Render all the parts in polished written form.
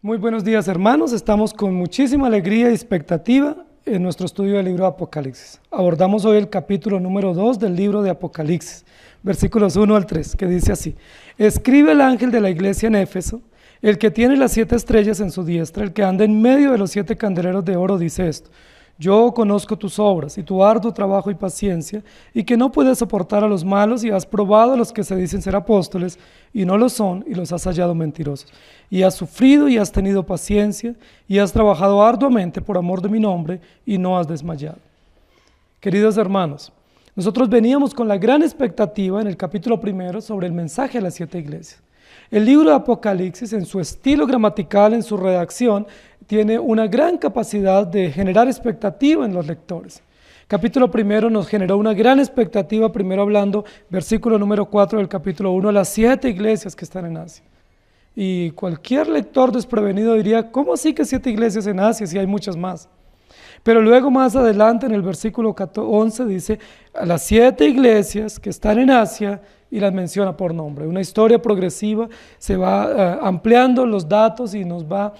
Muy buenos días, hermanos. Estamos con muchísima alegría y expectativa en nuestro estudio del libro de Apocalipsis. Abordamos hoy el capítulo número 2 del libro de Apocalipsis, versículos 1 al 3, que dice así: Escribe el ángel de la iglesia en Éfeso, el que tiene las 7 estrellas en su diestra, el que anda en medio de los 7 candeleros de oro, dice esto: Yo conozco tus obras y tu arduo trabajo y paciencia, y que no puedes soportar a los malos, y has probado a los que se dicen ser apóstoles, y no lo son, y los has hallado mentirosos. Y has sufrido y has tenido paciencia, y has trabajado arduamente por amor de mi nombre, y no has desmayado. Queridos hermanos, nosotros veníamos con la gran expectativa en el capítulo 1 sobre el mensaje a las 7 iglesias. El libro de Apocalipsis, en su estilo gramatical, en su redacción, tiene una gran capacidad de generar expectativa en los lectores. Capítulo 1 nos generó una gran expectativa, primero hablando, versículo número 4 del capítulo 1, las 7 iglesias que están en Asia. Y cualquier lector desprevenido diría: ¿cómo así que 7 iglesias en Asia si hay muchas más? Pero luego más adelante en el versículo 11 dice: a las 7 iglesias que están en Asia, y las menciona por nombre. Una historia progresiva, se va ampliando los datos y nos va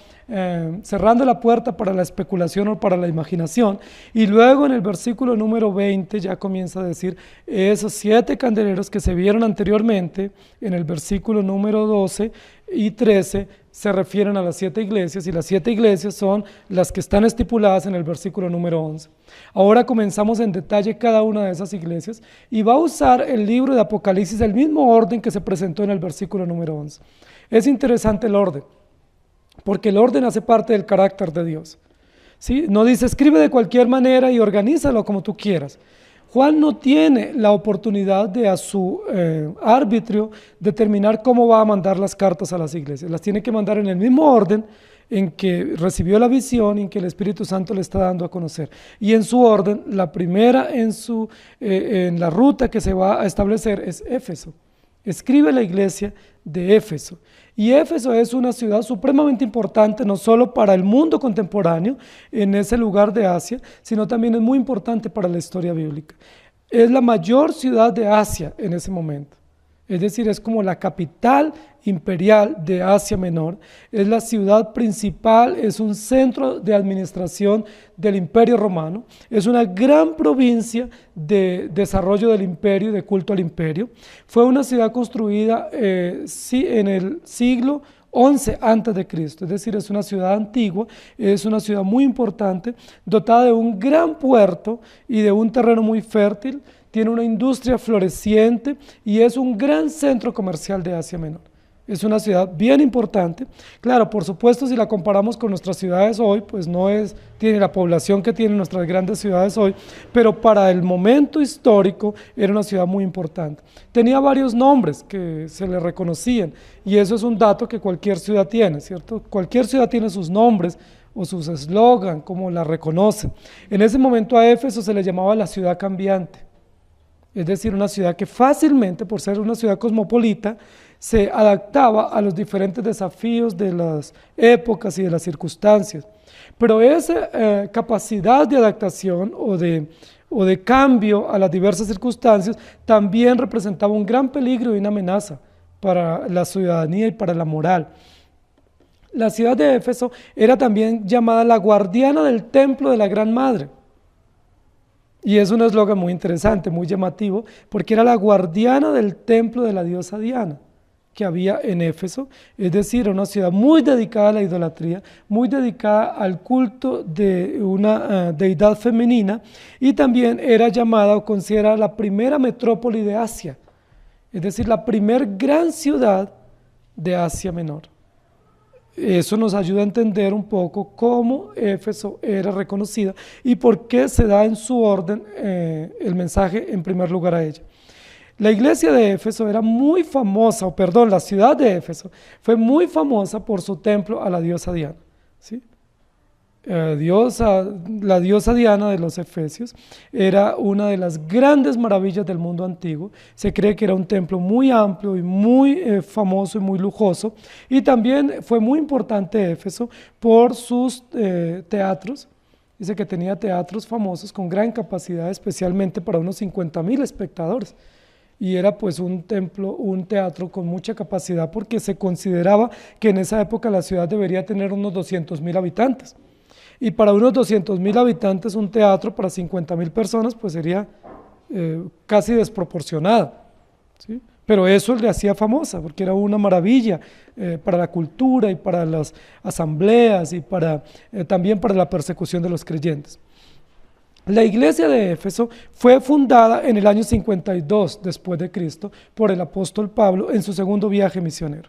cerrando la puerta para la especulación o para la imaginación. Y luego en el versículo número 20 ya comienza a decir esos 7 candeleros que se vieron anteriormente. En el versículo número 12 y 13 se refieren a las 7 iglesias, y las 7 iglesias son las que están estipuladas en el versículo número 11. Ahora comenzamos en detalle cada una de esas iglesias, y va a usar el libro de Apocalipsis el mismo orden que se presentó en el versículo número 11. Es interesante el orden, porque el orden hace parte del carácter de Dios, ¿sí? No dice escribe de cualquier manera y organízalo como tú quieras. Juan no tiene la oportunidad de a su arbitrio determinar cómo va a mandar las cartas a las iglesias. Las tiene que mandar en el mismo orden en que recibió la visión y en que el Espíritu Santo le está dando a conocer. Y en su orden, la primera en la ruta que se va a establecer es Éfeso. Escribe la iglesia de Éfeso. Y Éfeso es una ciudad supremamente importante, no solo para el mundo contemporáneo, en ese lugar de Asia, sino también es muy importante para la historia bíblica. Es la mayor ciudad de Asia en ese momento. Es decir, es como la capital imperial de Asia Menor, es la ciudad principal, es un centro de administración del Imperio Romano, es una gran provincia de desarrollo del imperio, de culto al imperio. Fue una ciudad construida en el siglo XI antes de Cristo, es decir, es una ciudad antigua, es una ciudad muy importante, dotada de un gran puerto y de un terreno muy fértil. Tiene una industria floreciente y es un gran centro comercial de Asia Menor. Es una ciudad bien importante. Claro, por supuesto, si la comparamos con nuestras ciudades hoy, pues no tiene la población que tienen nuestras grandes ciudades hoy, pero para el momento histórico era una ciudad muy importante. Tenía varios nombres que se le reconocían, y eso es un dato que cualquier ciudad tiene, ¿cierto? Cualquier ciudad tiene sus nombres o sus eslogan, como la reconocen. En ese momento a Éfeso se le llamaba la ciudad cambiante. Es decir, una ciudad que fácilmente, por ser una ciudad cosmopolita, se adaptaba a los diferentes desafíos de las épocas y de las circunstancias. Pero esa capacidad de adaptación o de cambio a las diversas circunstancias también representaba un gran peligro y una amenaza para la ciudadanía y para la moral. La ciudad de Éfeso era también llamada la guardiana del templo de la Gran Madre. Y es un eslogan muy interesante, muy llamativo, porque era la guardiana del templo de la diosa Diana que había en Éfeso. Es decir, era una ciudad muy dedicada a la idolatría, muy dedicada al culto de una deidad femenina, y también era llamada o considerada la primera metrópoli de Asia, es decir, la primer gran ciudad de Asia Menor. Eso nos ayuda a entender un poco cómo Éfeso era reconocida y por qué se da en su orden el mensaje en primer lugar a ella. La iglesia de Éfeso era muy famosa, la ciudad de Éfeso fue muy famosa por su templo a la diosa Diana, ¿sí? La diosa Diana de los Efesios era una de las grandes maravillas del mundo antiguo. Se cree que era un templo muy amplio y muy famoso y muy lujoso, y también fue muy importante Éfeso por sus teatros. Dice que tenía teatros famosos con gran capacidad, especialmente para unos 50,000 espectadores. y era pues un templo, un teatro con mucha capacidad porque se consideraba que en esa época la ciudad debería tener unos 200.000 habitantes. Y para unos 200.000 habitantes un teatro para 50.000 personas pues sería casi desproporcionado, ¿sí? Pero eso le hacía famosa porque era una maravilla para la cultura y para las asambleas y también para la persecución de los creyentes. La iglesia de Éfeso fue fundada en el año 52 después de Cristo por el apóstol Pablo en su segundo viaje misionero.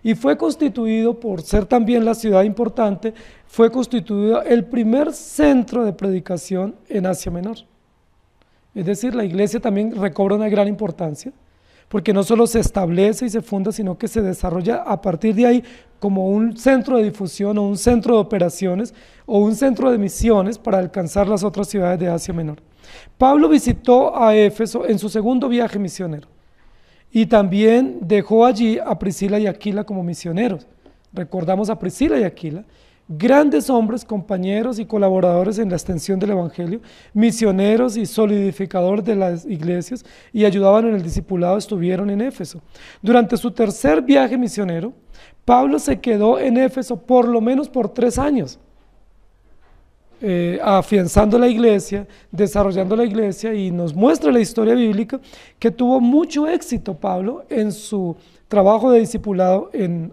Y fue constituido, por ser también la ciudad importante, fue constituido el primer centro de predicación en Asia Menor. Es decir, la iglesia también recobra una gran importancia, porque no solo se establece y se funda, sino que se desarrolla a partir de ahí como un centro de difusión o un centro de operaciones o un centro de misiones para alcanzar las otras ciudades de Asia Menor. Pablo visitó a Éfeso en su segundo viaje misionero y también dejó allí a Priscila y Aquila como misioneros. Recordamos a Priscila y Aquila, grandes hombres, compañeros y colaboradores en la extensión del evangelio, misioneros y solidificadores de las iglesias, y ayudaban en el discipulado, estuvieron en Éfeso. Durante su tercer viaje misionero, Pablo se quedó en Éfeso por lo menos por 3 años, afianzando la iglesia, desarrollando la iglesia, y nos muestra la historia bíblica que tuvo mucho éxito Pablo en su trabajo de discipulado en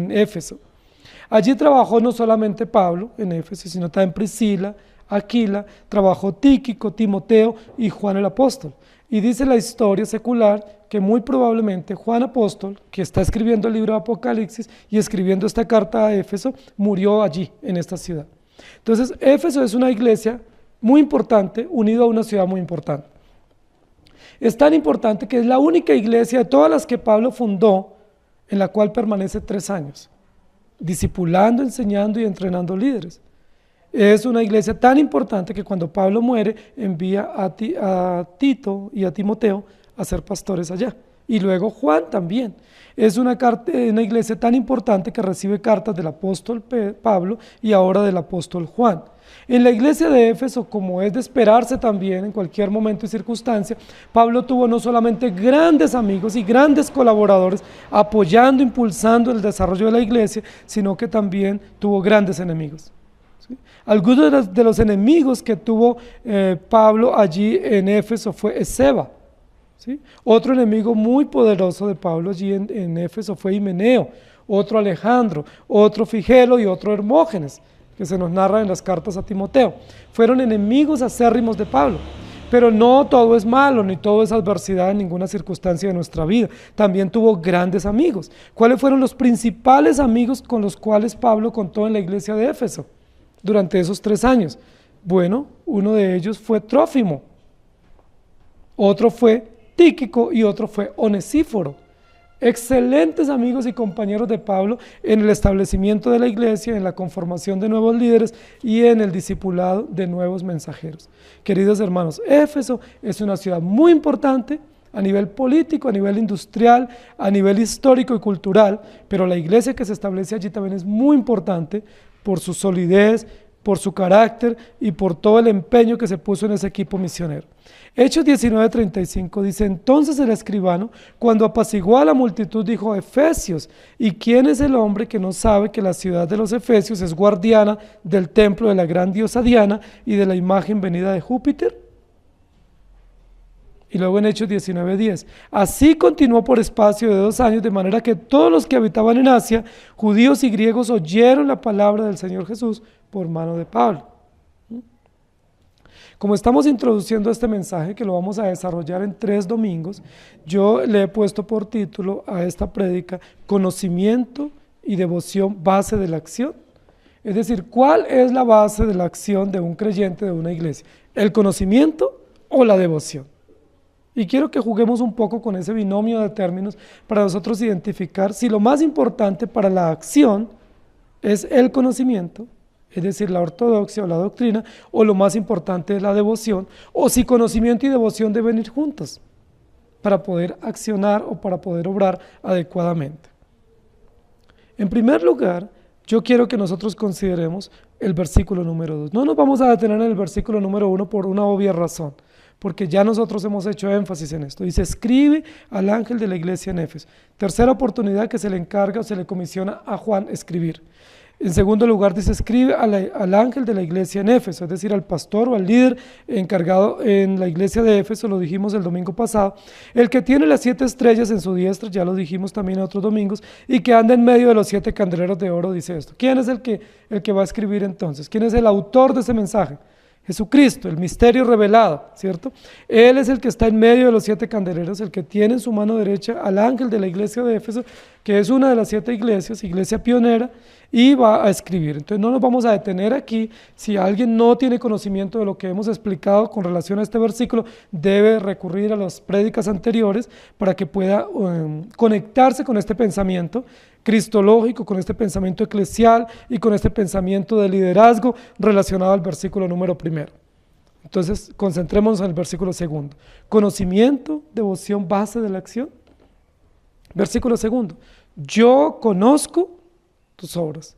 Éfeso. Allí trabajó no solamente Pablo en Éfeso, sino también Priscila, Aquila, trabajó Tíquico, Timoteo y Juan el apóstol. Y dice la historia secular que muy probablemente Juan apóstol, que está escribiendo el libro de Apocalipsis y escribiendo esta carta a Éfeso, murió allí, en esta ciudad. Entonces, Éfeso es una iglesia muy importante, unida a una ciudad muy importante. Es tan importante que es la única iglesia de todas las que Pablo fundó en la cual permanece 3 años. Discipulando, enseñando y entrenando líderes. Es una iglesia tan importante que cuando Pablo muere envía a Tito y a Timoteo a ser pastores allá. Y luego Juan también. Es una iglesia tan importante que recibe cartas del apóstol Pablo y ahora del apóstol Juan. En la iglesia de Éfeso, como es de esperarse también en cualquier momento y circunstancia, Pablo tuvo no solamente grandes amigos y grandes colaboradores apoyando, impulsando el desarrollo de la iglesia, sino que también tuvo grandes enemigos. ¿Sí? Algunos de los enemigos que tuvo Pablo allí en Éfeso fue Esceva. ¿Sí? Otro enemigo muy poderoso de Pablo allí en Éfeso fue Himeneo, otro Alejandro, otro Figelo y otro Hermógenes, que se nos narra en las cartas a Timoteo. Fueron enemigos acérrimos de Pablo, pero no todo es malo, ni todo es adversidad en ninguna circunstancia de nuestra vida. También tuvo grandes amigos. ¿Cuáles fueron los principales amigos con los cuales Pablo contó en la iglesia de Éfeso durante esos 3 años? Bueno, uno de ellos fue Trófimo, otro fue Tíquico y otro fue Onesíforo. Excelentes amigos y compañeros de Pablo en el establecimiento de la iglesia, en la conformación de nuevos líderes y en el discipulado de nuevos mensajeros. Queridos hermanos, Éfeso es una ciudad muy importante a nivel político, a nivel industrial, a nivel histórico y cultural, pero la iglesia que se establece allí también es muy importante por su solidez, por su carácter y por todo el empeño que se puso en ese equipo misionero. Hechos 19:35 dice: entonces el escribano, cuando apaciguó a la multitud, dijo: Efesios, ¿y quién es el hombre que no sabe que la ciudad de los Efesios es guardiana del templo de la gran diosa Diana y de la imagen venida de Júpiter? Y luego en Hechos 19:10, así continuó por espacio de 2 años, de manera que todos los que habitaban en Asia, judíos y griegos, oyeron la palabra del Señor Jesús por mano de Pablo. Como estamos introduciendo este mensaje, que lo vamos a desarrollar en 3 domingos, yo le he puesto por título a esta prédica: conocimiento y devoción, base de la acción. Es decir, ¿cuál es la base de la acción de un creyente de una iglesia? ¿El conocimiento o la devoción? Y quiero que juguemos un poco con ese binomio de términos para nosotros identificar si lo más importante para la acción es el conocimiento, es decir, la ortodoxia o la doctrina, o lo más importante es la devoción, o si conocimiento y devoción deben ir juntos para poder accionar o para poder obrar adecuadamente. En primer lugar, yo quiero que nosotros consideremos el versículo número 2. No nos vamos a detener en el versículo número 1 por una obvia razón, porque ya nosotros hemos hecho énfasis en esto. Dice, escribe al ángel de la iglesia en Éfeso. Tercera oportunidad que se le encarga o se le comisiona a Juan escribir. En segundo lugar dice, escribe al ángel de la iglesia en Éfeso, es decir, al pastor o al líder encargado en la iglesia de Éfeso, lo dijimos el domingo pasado, el que tiene las 7 estrellas en su diestra, ya lo dijimos también en otros domingos, y que anda en medio de los 7 candeleros de oro, dice esto. ¿Quién es el que va a escribir entonces? ¿Quién es el autor de ese mensaje? Jesucristo, el misterio revelado, ¿cierto? Él es el que está en medio de los 7 candeleros, el que tiene en su mano derecha al ángel de la iglesia de Éfeso, que es una de las 7 iglesias, iglesia pionera, y va a escribir. Entonces no nos vamos a detener aquí. Si alguien no tiene conocimiento de lo que hemos explicado con relación a este versículo, debe recurrir a las prédicas anteriores para que pueda conectarse con este pensamiento cristológico, con este pensamiento eclesial y con este pensamiento de liderazgo relacionado al versículo número 1. Entonces, concentrémonos en el versículo 2. Conocimiento, devoción, base de la acción. Versículo 2. Yo conozco tus obras.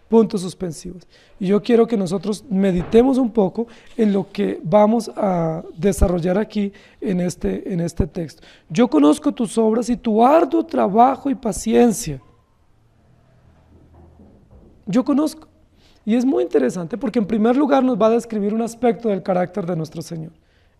Puntos suspensivos. Y yo quiero que nosotros meditemos un poco en lo que vamos a desarrollar aquí en este texto. Yo conozco tus obras y tu arduo trabajo y paciencia. Yo conozco. Y es muy interesante porque en primer lugar nos va a describir un aspecto del carácter de nuestro Señor,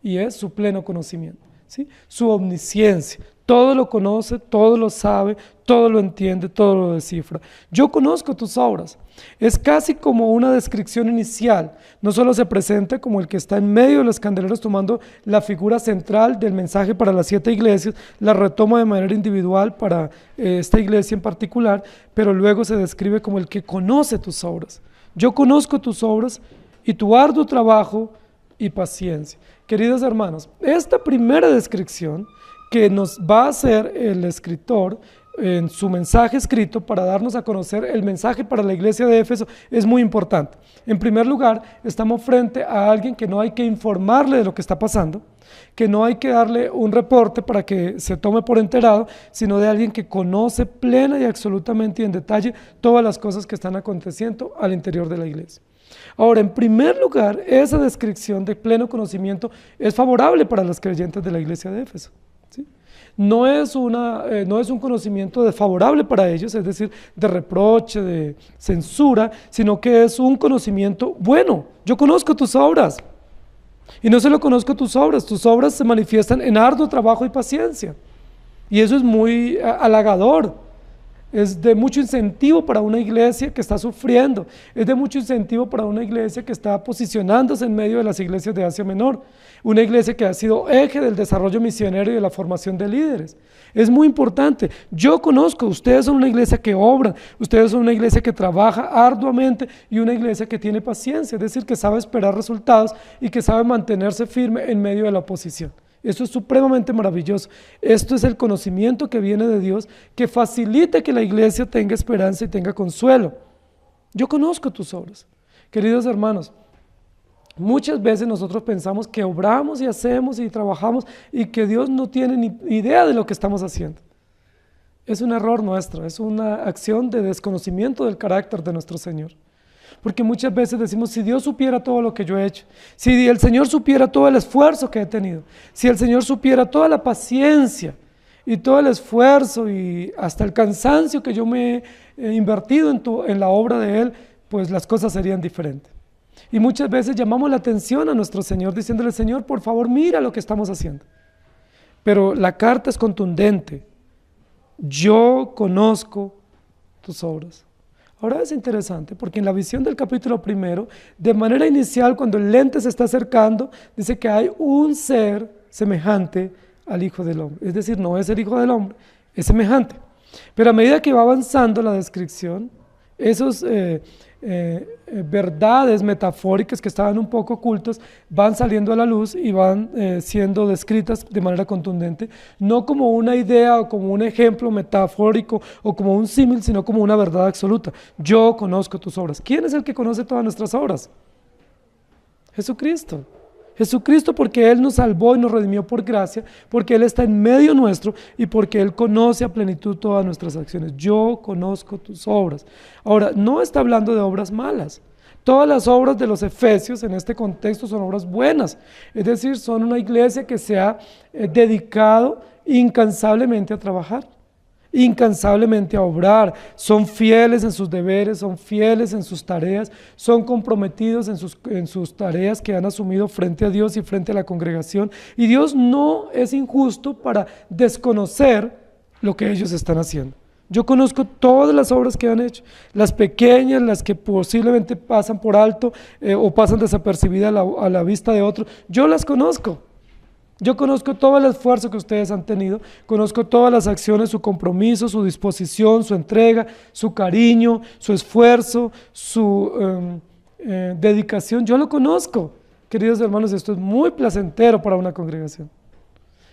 y es su pleno conocimiento, ¿sí? Su omnisciencia. Todo lo conoce, todo lo sabe, todo lo entiende, todo lo descifra. Yo conozco tus obras. Es casi como una descripción inicial. No solo se presenta como el que está en medio de los candeleros tomando la figura central del mensaje para las 7 iglesias, la retoma de manera individual para esta iglesia en particular, pero luego se describe como el que conoce tus obras. Yo conozco tus obras y tu arduo trabajo y paciencia. Queridos hermanos, esta primera descripción que nos va a hacer el escritor en su mensaje escrito para darnos a conocer el mensaje para la iglesia de Éfeso es muy importante. En primer lugar, estamos frente a alguien que no hay que informarle de lo que está pasando, que no hay que darle un reporte para que se tome por enterado, sino de alguien que conoce plena y absolutamente y en detalle todas las cosas que están aconteciendo al interior de la iglesia. Ahora, en primer lugar, esa descripción de pleno conocimiento es favorable para los creyentes de la iglesia de Éfeso. ¿Sí? No es un conocimiento desfavorable para ellos, es decir, de reproche, de censura, sino que es un conocimiento bueno. Yo conozco tus obras. Y no solo conozco tus obras se manifiestan en arduo trabajo y paciencia. Y eso es muy halagador. Es de mucho incentivo para una iglesia que está sufriendo, es de mucho incentivo para una iglesia que está posicionándose en medio de las iglesias de Asia Menor, una iglesia que ha sido eje del desarrollo misionero y de la formación de líderes. Es muy importante. Yo conozco, ustedes son una iglesia que obra, ustedes son una iglesia que trabaja arduamente y una iglesia que tiene paciencia, es decir, que sabe esperar resultados y que sabe mantenerse firme en medio de la oposición. Esto es supremamente maravilloso. Esto es el conocimiento que viene de Dios, que facilita que la iglesia tenga esperanza y tenga consuelo. Yo conozco tus obras. Queridos hermanos, muchas veces nosotros pensamos que obramos y hacemos y trabajamos y que Dios no tiene ni idea de lo que estamos haciendo. Es un error nuestro, es una acción de desconocimiento del carácter de nuestro Señor. Porque muchas veces decimos, si Dios supiera todo lo que yo he hecho, si el Señor supiera todo el esfuerzo que he tenido, si el Señor supiera toda la paciencia y todo el esfuerzo y hasta el cansancio que yo me he invertido en la obra de Él, pues las cosas serían diferentes. Y muchas veces llamamos la atención a nuestro Señor diciéndole, Señor, por favor, mira lo que estamos haciendo. Pero la carta es contundente. Yo conozco tus obras. Ahora es interesante porque en la visión del capítulo 1, de manera inicial, cuando el lente se está acercando, dice que hay un ser semejante al Hijo del Hombre. Es decir, no es el Hijo del Hombre, es semejante. Pero a medida que va avanzando la descripción, esos verdades metafóricas que estaban un poco ocultas van saliendo a la luz y van siendo descritas de manera contundente, no como una idea o como un ejemplo metafórico o como un símil, sino como una verdad absoluta. Yo conozco tus obras. ¿Quién es el que conoce todas nuestras obras? Jesucristo. Jesucristo, porque Él nos salvó y nos redimió por gracia, porque Él está en medio nuestro y porque Él conoce a plenitud todas nuestras acciones. Yo conozco tus obras. Ahora, no está hablando de obras malas. Todas las obras de los efesios en este contexto son obras buenas, es decir, son una iglesia que se ha dedicado incansablemente a trabajar, incansablemente a obrar, son fieles en sus deberes, son fieles en sus tareas, son comprometidos en sus tareas que han asumido frente a Dios y frente a la congregación, y Dios no es injusto para desconocer lo que ellos están haciendo. Yo conozco todas las obras que han hecho, las pequeñas, las que posiblemente pasan por alto o pasan desapercibidas a la vista de otros, yo las conozco. Yo conozco todo el esfuerzo que ustedes han tenido, conozco todas las acciones, su compromiso, su disposición, su entrega, su cariño, su esfuerzo, su dedicación. Yo lo conozco, queridos hermanos, esto es muy placentero para una congregación.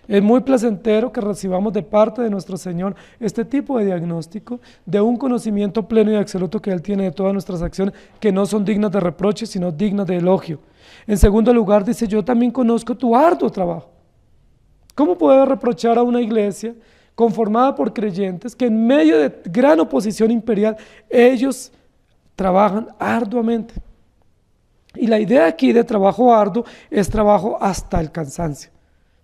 Es muy placentero que recibamos de parte de nuestro Señor este tipo de diagnóstico, de un conocimiento pleno y absoluto que Él tiene de todas nuestras acciones, que no son dignas de reproche, sino dignas de elogio. En segundo lugar, dice, yo también conozco tu arduo trabajo. ¿Cómo puedo reprochar a una iglesia conformada por creyentes que en medio de gran oposición imperial, ellos trabajan arduamente? Y la idea aquí de trabajo arduo es trabajo hasta el cansancio,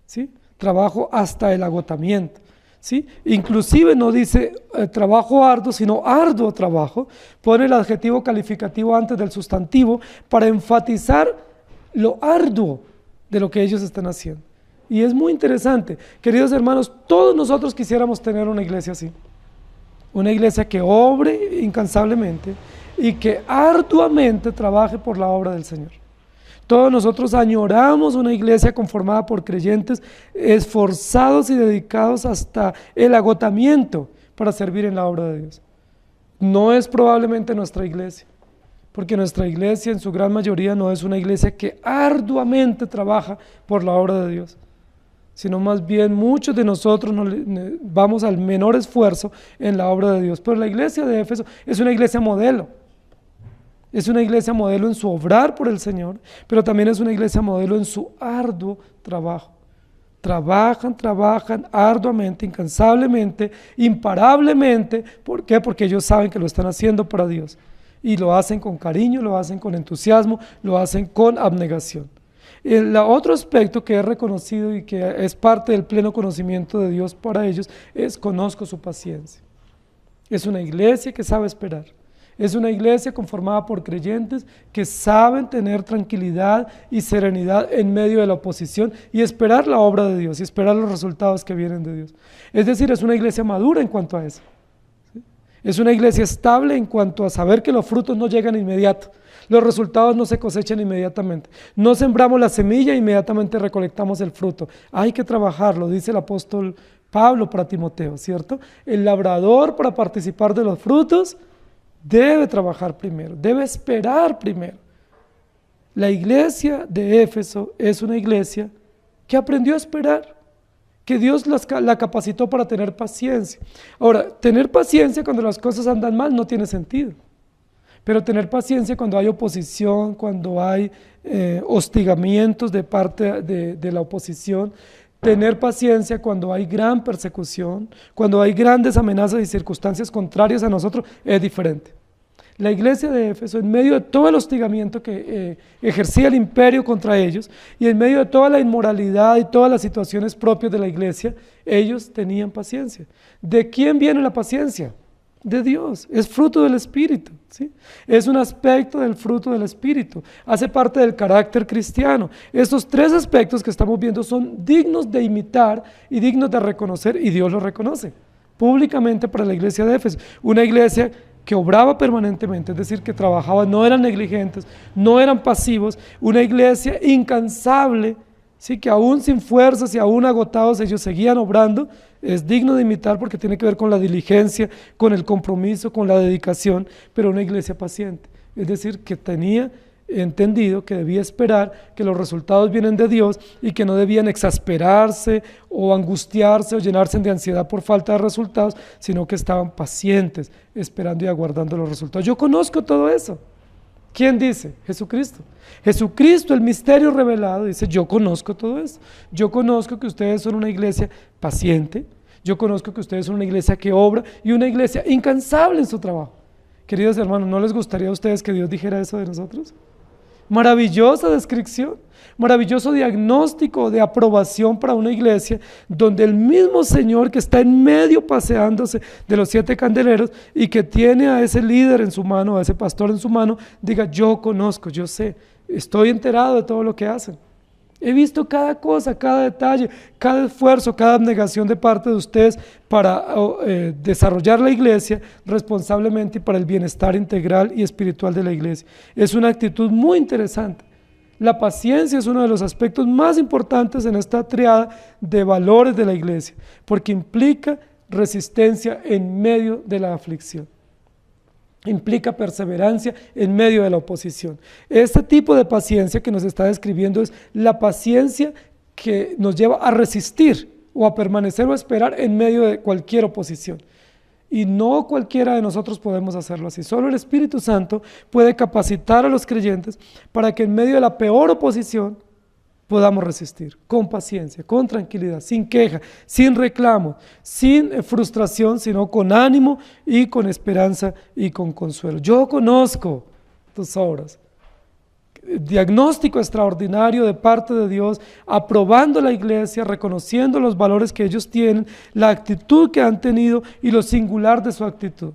¿sí? Trabajo hasta el agotamiento, ¿sí? Inclusive no dice trabajo arduo, sino arduo trabajo. Pone el adjetivo calificativo antes del sustantivo para enfatizar lo arduo de lo que ellos están haciendo. Y es muy interesante, queridos hermanos, todos nosotros quisiéramos tener una iglesia así, una iglesia que obre incansablemente y que arduamente trabaje por la obra del Señor. Todos nosotros añoramos una iglesia conformada por creyentes esforzados y dedicados hasta el agotamiento para servir en la obra de Dios. No es probablemente nuestra iglesia, porque nuestra iglesia en su gran mayoría no es una iglesia que arduamente trabaja por la obra de Dios, sino más bien muchos de nosotros vamos al menor esfuerzo en la obra de Dios. Pero la iglesia de Éfeso es una iglesia modelo. Es una iglesia modelo en su obrar por el Señor, pero también es una iglesia modelo en su arduo trabajo. Trabajan arduamente, incansablemente, imparablemente. ¿Por qué? Porque ellos saben que lo están haciendo para Dios. Y lo hacen con cariño, lo hacen con entusiasmo, lo hacen con abnegación. El otro aspecto que es reconocido y que es parte del pleno conocimiento de Dios para ellos es conozco su paciencia. Es una iglesia que sabe esperar. Es una iglesia conformada por creyentes que saben tener tranquilidad y serenidad en medio de la oposición y esperar la obra de Dios y esperar los resultados que vienen de Dios. Es decir, es una iglesia madura en cuanto a eso. ¿Sí? Es una iglesia estable en cuanto a saber que los frutos no llegan inmediato. Los resultados no se cosechan inmediatamente. No sembramos la semilla e inmediatamente recolectamos el fruto. Hay que trabajarlo, dice el apóstol Pablo para Timoteo, ¿cierto? El labrador, para participar de los frutos, debe trabajar primero, debe esperar primero. La iglesia de Éfeso es una iglesia que aprendió a esperar, que Dios la capacitó para tener paciencia. Ahora, tener paciencia cuando las cosas andan mal no tiene sentido. Pero tener paciencia cuando hay oposición, cuando hay hostigamientos de parte de la oposición, tener paciencia cuando hay gran persecución, cuando hay grandes amenazas y circunstancias contrarias a nosotros, es diferente. La iglesia de Éfeso, en medio de todo el hostigamiento que ejercía el imperio contra ellos y en medio de toda la inmoralidad y todas las situaciones propias de la iglesia, ellos tenían paciencia. ¿De quién viene la paciencia? De Dios, es fruto del Espíritu, ¿sí? Es un aspecto del fruto del Espíritu, hace parte del carácter cristiano. Estos tres aspectos que estamos viendo son dignos de imitar y dignos de reconocer, y Dios los reconoce públicamente para la iglesia de Éfeso, una iglesia que obraba permanentemente, es decir, que trabajaba, no eran negligentes, no eran pasivos, una iglesia incansable, ¿sí? Que aún sin fuerzas y aún agotados ellos seguían obrando. Es digno de imitar porque tiene que ver con la diligencia, con el compromiso, con la dedicación, pero una iglesia paciente, es decir, que tenía entendido que debía esperar que los resultados vienen de Dios y que no debían exasperarse o angustiarse o llenarse de ansiedad por falta de resultados, sino que estaban pacientes, esperando y aguardando los resultados. Yo conozco todo eso. ¿Quién dice? Jesucristo. Jesucristo, el misterio revelado, dice, yo conozco todo esto. Yo conozco que ustedes son una iglesia paciente, yo conozco que ustedes son una iglesia que obra y una iglesia incansable en su trabajo, Queridos hermanos, ¿no les gustaría a ustedes que Dios dijera eso de nosotros? Maravillosa descripción, maravilloso diagnóstico de aprobación para una iglesia donde el mismo Señor que está en medio paseándose de los 7 candeleros y que tiene a ese líder en su mano, a ese pastor en su mano, diga: yo conozco, yo sé, estoy enterado de todo lo que hacen. He visto cada cosa, cada detalle, cada esfuerzo, cada abnegación de parte de ustedes para desarrollar la iglesia responsablemente y para el bienestar integral y espiritual de la iglesia. Es una actitud muy interesante. La paciencia es uno de los aspectos más importantes en esta triada de valores de la iglesia, porque implica resistencia en medio de la aflicción. Implica perseverancia en medio de la oposición. Este tipo de paciencia que nos está describiendo es la paciencia que nos lleva a resistir o a permanecer o a esperar en medio de cualquier oposición. Y no cualquiera de nosotros podemos hacerlo así. Solo el Espíritu Santo puede capacitar a los creyentes para que en medio de la peor oposición podamos resistir con paciencia, con tranquilidad, sin queja, sin reclamo, sin frustración, sino con ánimo y con esperanza y con consuelo. Yo conozco tus obras. Diagnóstico extraordinario de parte de Dios, aprobando la iglesia, reconociendo los valores que ellos tienen, la actitud que han tenido y lo singular de su actitud.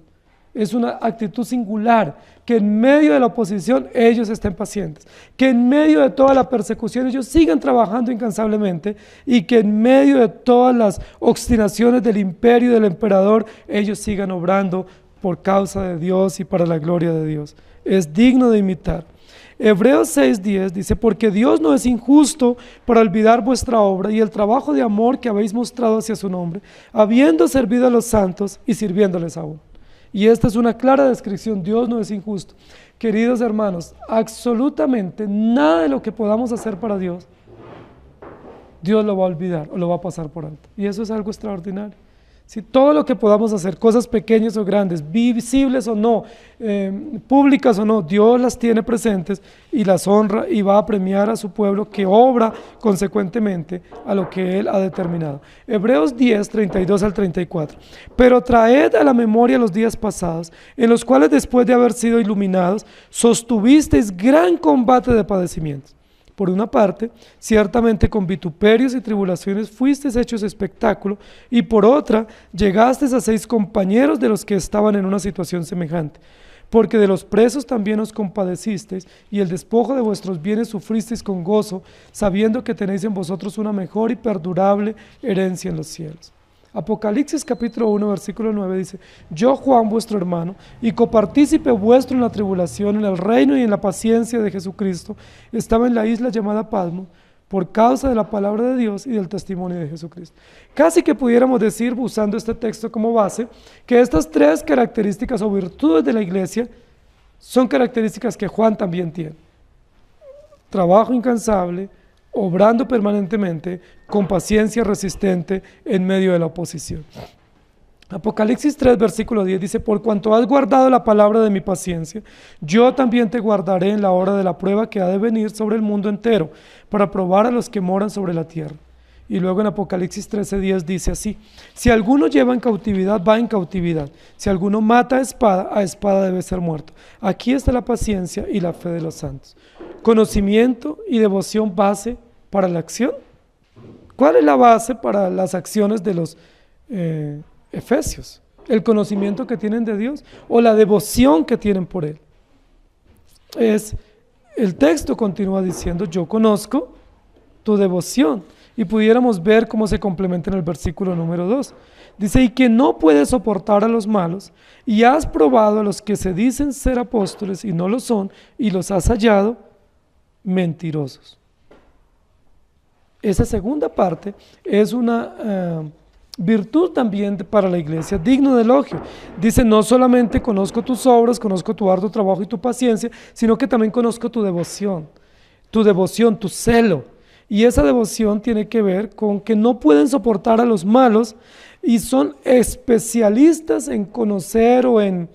Es una actitud singular, que en medio de la oposición ellos estén pacientes, que en medio de toda la persecución ellos sigan trabajando incansablemente y que en medio de todas las obstinaciones del imperio y del emperador ellos sigan obrando por causa de Dios y para la gloria de Dios. Es digno de imitar. Hebreos 6:10 dice: porque Dios no es injusto para olvidar vuestra obra y el trabajo de amor que habéis mostrado hacia su nombre, habiendo servido a los santos y sirviéndoles aún. Y esta es una clara descripción. Dios no es injusto. Queridos hermanos, absolutamente nada de lo que podamos hacer para Dios, Dios lo va a olvidar o lo va a pasar por alto. Y eso es algo extraordinario. Si todo lo que podamos hacer, cosas pequeñas o grandes, visibles o no, públicas o no, Dios las tiene presentes y las honra y va a premiar a su pueblo que obra consecuentemente a lo que Él ha determinado. Hebreos 10, 32 al 34. Pero traed a la memoria los días pasados, en los cuales después de haber sido iluminados, sostuvisteis gran combate de padecimientos. Por una parte, ciertamente con vituperios y tribulaciones fuisteis hechos espectáculo, y por otra, llegasteis a 6 compañeros de los que estaban en una situación semejante. Porque de los presos también os compadecisteis, y el despojo de vuestros bienes sufristeis con gozo, sabiendo que tenéis en vosotros una mejor y perdurable herencia en los cielos. Apocalipsis capítulo 1, versículo 9 dice: yo, Juan, vuestro hermano, y copartícipe vuestro en la tribulación, en el reino y en la paciencia de Jesucristo, estaba en la isla llamada Patmos, por causa de la palabra de Dios y del testimonio de Jesucristo. Casi que pudiéramos decir, usando este texto como base, que estas 3 características o virtudes de la iglesia son características que Juan también tiene: trabajo incansable, obrando permanentemente, con paciencia resistente en medio de la oposición. Apocalipsis 3, versículo 10 dice: por cuanto has guardado la palabra de mi paciencia, yo también te guardaré en la hora de la prueba que ha de venir sobre el mundo entero, para probar a los que moran sobre la tierra. Y luego en Apocalipsis 13:10 dice así: si alguno lleva en cautividad, va en cautividad. Si alguno mata a espada debe ser muerto. Aquí está la paciencia y la fe de los santos. Conocimiento y devoción base para la acción. ¿Cuál es la base para las acciones de los efesios? ¿El conocimiento que tienen de Dios o la devoción que tienen por Él? El texto continúa diciendo: yo conozco tu devoción. Y pudiéramos ver cómo se complementa en el versículo número 2. Dice: y que no puedes soportar a los malos, y has probado a los que se dicen ser apóstoles y no lo son, y los has hallado mentirosos. Esa segunda parte es una virtud también para la iglesia, digno de elogio. Dice: no solamente conozco tus obras, conozco tu arduo trabajo y tu paciencia, sino que también conozco tu devoción, tu celo. Y esa devoción tiene que ver con que no pueden soportar a los malos y son especialistas en conocer o en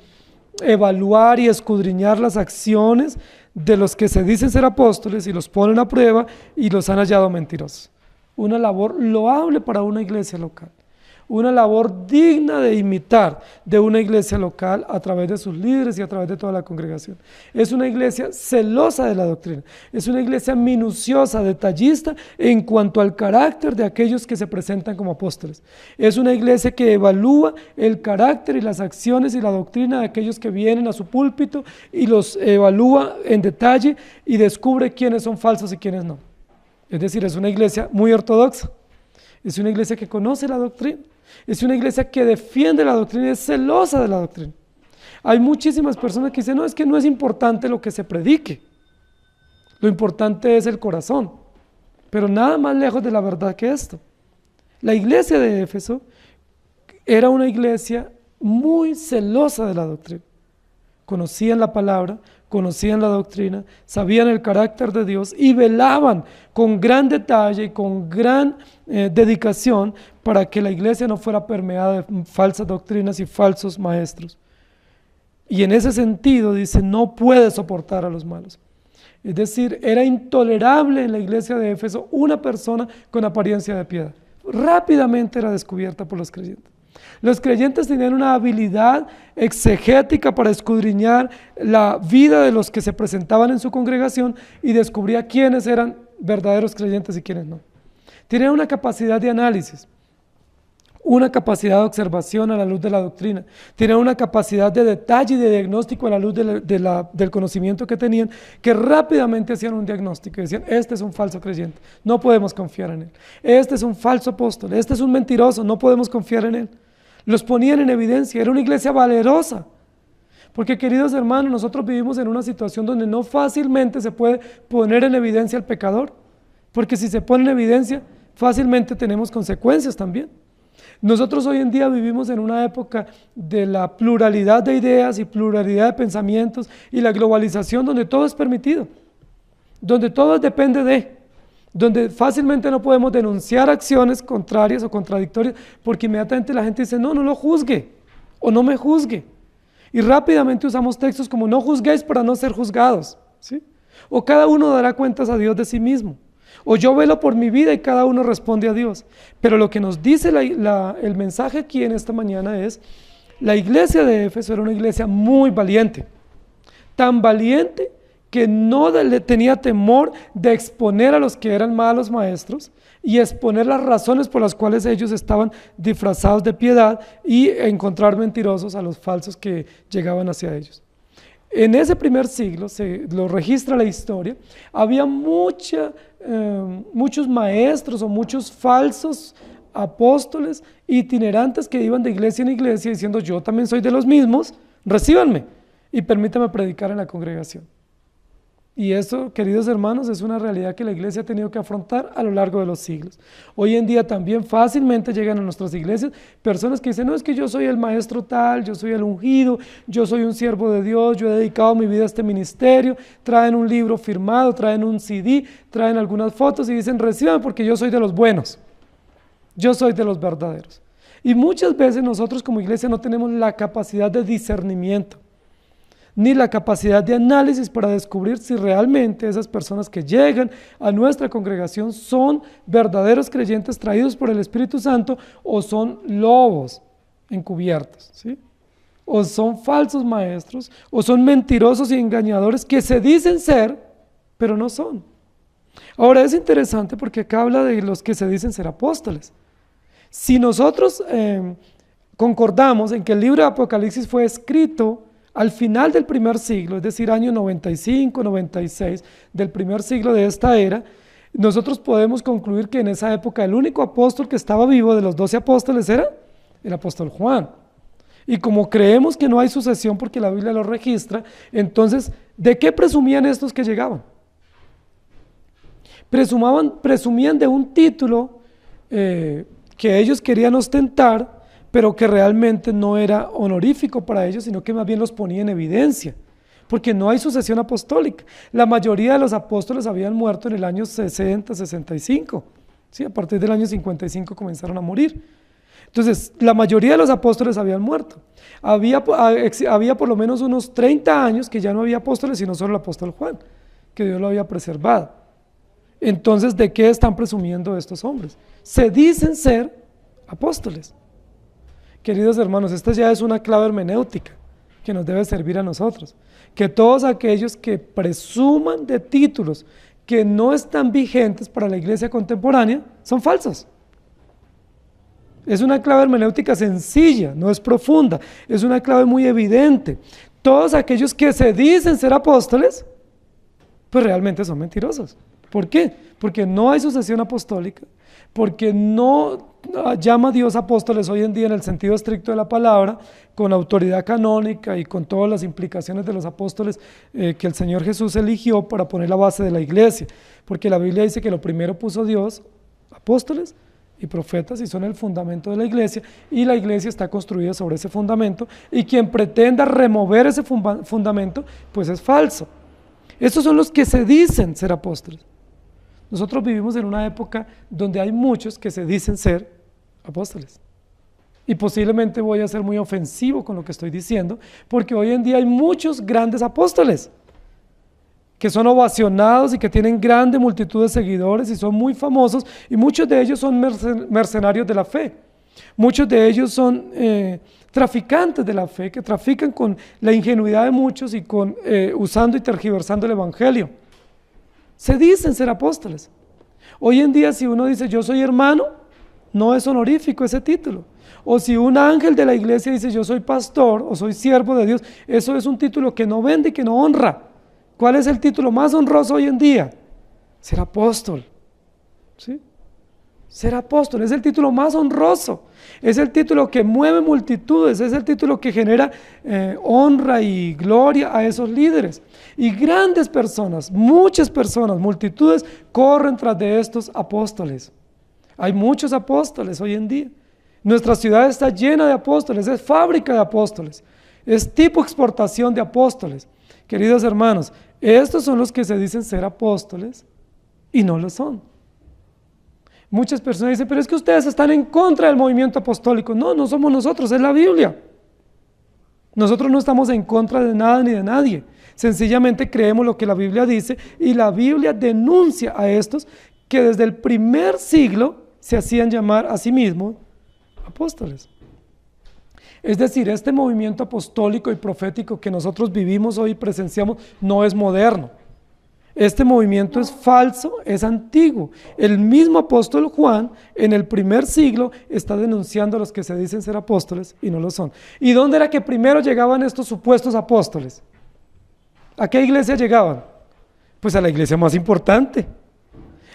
evaluar y escudriñar las acciones de los que se dicen ser apóstoles y los ponen a prueba y los han hallado mentirosos. Una labor loable para una iglesia local. una labor digna de imitar de una iglesia local a través de sus líderes y a través de toda la congregación. Es una iglesia celosa de la doctrina, es una iglesia minuciosa, detallista en cuanto al carácter de aquellos que se presentan como apóstoles. Es una iglesia que evalúa el carácter y las acciones y la doctrina de aquellos que vienen a su púlpito y los evalúa en detalle y descubre quiénes son falsos y quiénes no. Es decir, es una iglesia muy ortodoxa, es una iglesia que conoce la doctrina, es una iglesia que defiende la doctrina y es celosa de la doctrina. Hay muchísimas personas que dicen, no, es que no es importante lo que se predique, lo importante es el corazón, pero nada más lejos de la verdad que esto. La iglesia de Éfeso era una iglesia muy celosa de la doctrina. Conocían la palabra, conocían la doctrina, sabían el carácter de Dios y velaban con gran detalle y con gran dedicación para que la iglesia no fuera permeada de falsas doctrinas y falsos maestros. Y en ese sentido dice, no puede soportar a los malos. Es decir, era intolerable en la iglesia de Éfeso una persona con apariencia de piedad. Rápidamente era descubierta por los creyentes. Los creyentes tenían una habilidad exegética para escudriñar la vida de los que se presentaban en su congregación y descubría quiénes eran verdaderos creyentes y quiénes no. Tenían una capacidad de análisis, una capacidad de observación a la luz de la doctrina, tenían una capacidad de detalle y de diagnóstico a la luz del conocimiento que tenían, que rápidamente hacían un diagnóstico y decían, este es un falso creyente, no podemos confiar en él, este es un falso apóstol, este es un mentiroso, no podemos confiar en él. Los ponían en evidencia, era una iglesia valerosa, porque queridos hermanos, nosotros vivimos en una situación donde no fácilmente se puede poner en evidencia al pecador, porque si se pone en evidencia, fácilmente tenemos consecuencias también. Nosotros hoy en día vivimos en una época de la pluralidad de ideas y pluralidad de pensamientos y la globalización donde todo es permitido, donde todo depende de, donde fácilmente no podemos denunciar acciones contrarias o contradictorias porque inmediatamente la gente dice, no lo juzgue o no me juzgue. Y rápidamente usamos textos como no juzguéis para no ser juzgados, ¿sí? O cada uno dará cuentas a Dios de sí mismo. O yo velo por mi vida y cada uno responde a Dios. Pero lo que nos dice el mensaje aquí en esta mañana es, la iglesia de Éfeso era una iglesia muy valiente, tan valiente que no le tenía temor de exponer a los que eran malos maestros y exponer las razones por las cuales ellos estaban disfrazados de piedad y encontrar mentirosos a los falsos que llegaban hacia ellos. En ese primer siglo, lo registra la historia, había muchos maestros o muchos falsos apóstoles itinerantes que iban de iglesia en iglesia diciendo yo también soy de los mismos, recíbanme y permítanme predicar en la congregación. Y eso, queridos hermanos, es una realidad que la iglesia ha tenido que afrontar a lo largo de los siglos. Hoy en día también fácilmente llegan a nuestras iglesias personas que dicen, no, es que yo soy el maestro tal, yo soy el ungido, yo soy un siervo de Dios, yo he dedicado mi vida a este ministerio, traen un libro firmado, traen un CD, traen algunas fotos y dicen, recíbanme porque yo soy de los buenos, yo soy de los verdaderos. Y muchas veces nosotros como iglesia no tenemos la capacidad de discernimiento, ni la capacidad de análisis para descubrir si realmente esas personas que llegan a nuestra congregación son verdaderos creyentes traídos por el Espíritu Santo o son lobos encubiertos, ¿sí? O son falsos maestros o son mentirosos y engañadores que se dicen ser, pero no son. Ahora es interesante porque acá habla de los que se dicen ser apóstoles. Si nosotros concordamos en que el libro de Apocalipsis fue escrito al final del primer siglo, es decir, año 95, 96 del primer siglo de esta era, nosotros podemos concluir que en esa época el único apóstol que estaba vivo de los 12 apóstoles era el apóstol Juan. Y como creemos que no hay sucesión porque la Biblia lo registra, entonces, ¿de qué presumían estos que llegaban? Presumían de un título que ellos querían ostentar, pero que realmente no era honorífico para ellos, sino que más bien los ponía en evidencia, porque no hay sucesión apostólica. La mayoría de los apóstoles habían muerto en el año 60, 65, ¿sí? A partir del año 55 comenzaron a morir. Entonces, la mayoría de los apóstoles habían muerto. Había por lo menos unos 30 años que ya no había apóstoles, sino solo el apóstol Juan, que Dios lo había preservado. Entonces, ¿de qué están presumiendo estos hombres? Se dicen ser apóstoles, Queridos hermanos, esta ya es una clave hermenéutica que nos debe servir a nosotros. Que todos aquellos que presuman de títulos que no están vigentes para la iglesia contemporánea son falsos. Es una clave hermenéutica sencilla, no es profunda, es una clave muy evidente. Todos aquellos que se dicen ser apóstoles, pues realmente son mentirosos. ¿Por qué? Porque no hay sucesión apostólica, porque no llama a Dios apóstoles hoy en día en el sentido estricto de la palabra, con autoridad canónica y con todas las implicaciones de los apóstoles que el Señor Jesús eligió para poner la base de la iglesia. Porque la Biblia dice que lo primero puso Dios, apóstoles y profetas, y son el fundamento de la iglesia, y la iglesia está construida sobre ese fundamento, y quien pretenda remover ese fundamento, pues es falso. Estos son los que se dicen ser apóstoles. Nosotros vivimos en una época donde hay muchos que se dicen ser apóstoles. Y posiblemente voy a ser muy ofensivo con lo que estoy diciendo, porque hoy en día hay muchos grandes apóstoles que son ovacionados y que tienen grande multitud de seguidores y son muy famosos, y muchos de ellos son mercenarios de la fe. Muchos de ellos son traficantes de la fe, que trafican con la ingenuidad de muchos y con usando y tergiversando el evangelio. Se dicen ser apóstoles. Hoy en día, si uno dice yo soy hermano, no es honorífico ese título. O si un ángel de la iglesia dice yo soy pastor o soy siervo de Dios, eso es un título que no vende y que no honra. ¿Cuál es el título más honroso hoy en día? Ser apóstol. ¿Sí? Ser apóstol es el título más honroso, es el título que mueve multitudes, es el título que genera honra y gloria a esos líderes. Y grandes personas, muchas personas, multitudes corren tras de estos apóstoles. Hay muchos apóstoles hoy en día. Nuestra ciudad está llena de apóstoles, es fábrica de apóstoles, es tipo exportación de apóstoles. Queridos hermanos, estos son los que se dicen ser apóstoles y no lo son. Muchas personas dicen, pero es que ustedes están en contra del movimiento apostólico. No, no somos nosotros, es la Biblia. Nosotros no estamos en contra de nada ni de nadie. Sencillamente creemos lo que la Biblia dice, y la Biblia denuncia a estos que desde el primer siglo se hacían llamar a sí mismos apóstoles. Es decir, este movimiento apostólico y profético que nosotros vivimos hoy y presenciamos no es moderno. Este movimiento es falso, es antiguo. El mismo apóstol Juan en el primer siglo está denunciando a los que se dicen ser apóstoles y no lo son. ¿Y dónde era que primero llegaban estos supuestos apóstoles? ¿A qué iglesia llegaban? Pues a la iglesia más importante,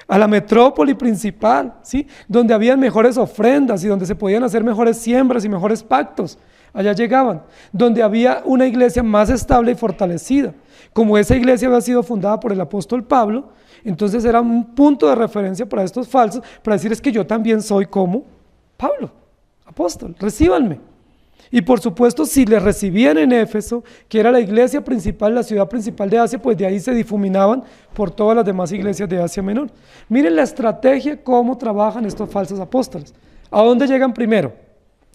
a la metrópoli principal, ¿sí? Donde habían mejores ofrendas y donde se podían hacer mejores siembras y mejores pactos. Allá llegaban, donde había una iglesia más estable y fortalecida. Como esa iglesia había sido fundada por el apóstol Pablo, entonces era un punto de referencia para estos falsos, para decir es que yo también soy como Pablo, apóstol, recíbanme. Y por supuesto, si le recibían en Éfeso, que era la iglesia principal, la ciudad principal de Asia, pues de ahí se difuminaban por todas las demás iglesias de Asia Menor. Miren la estrategia, cómo trabajan estos falsos apóstoles. ¿A dónde llegan primero?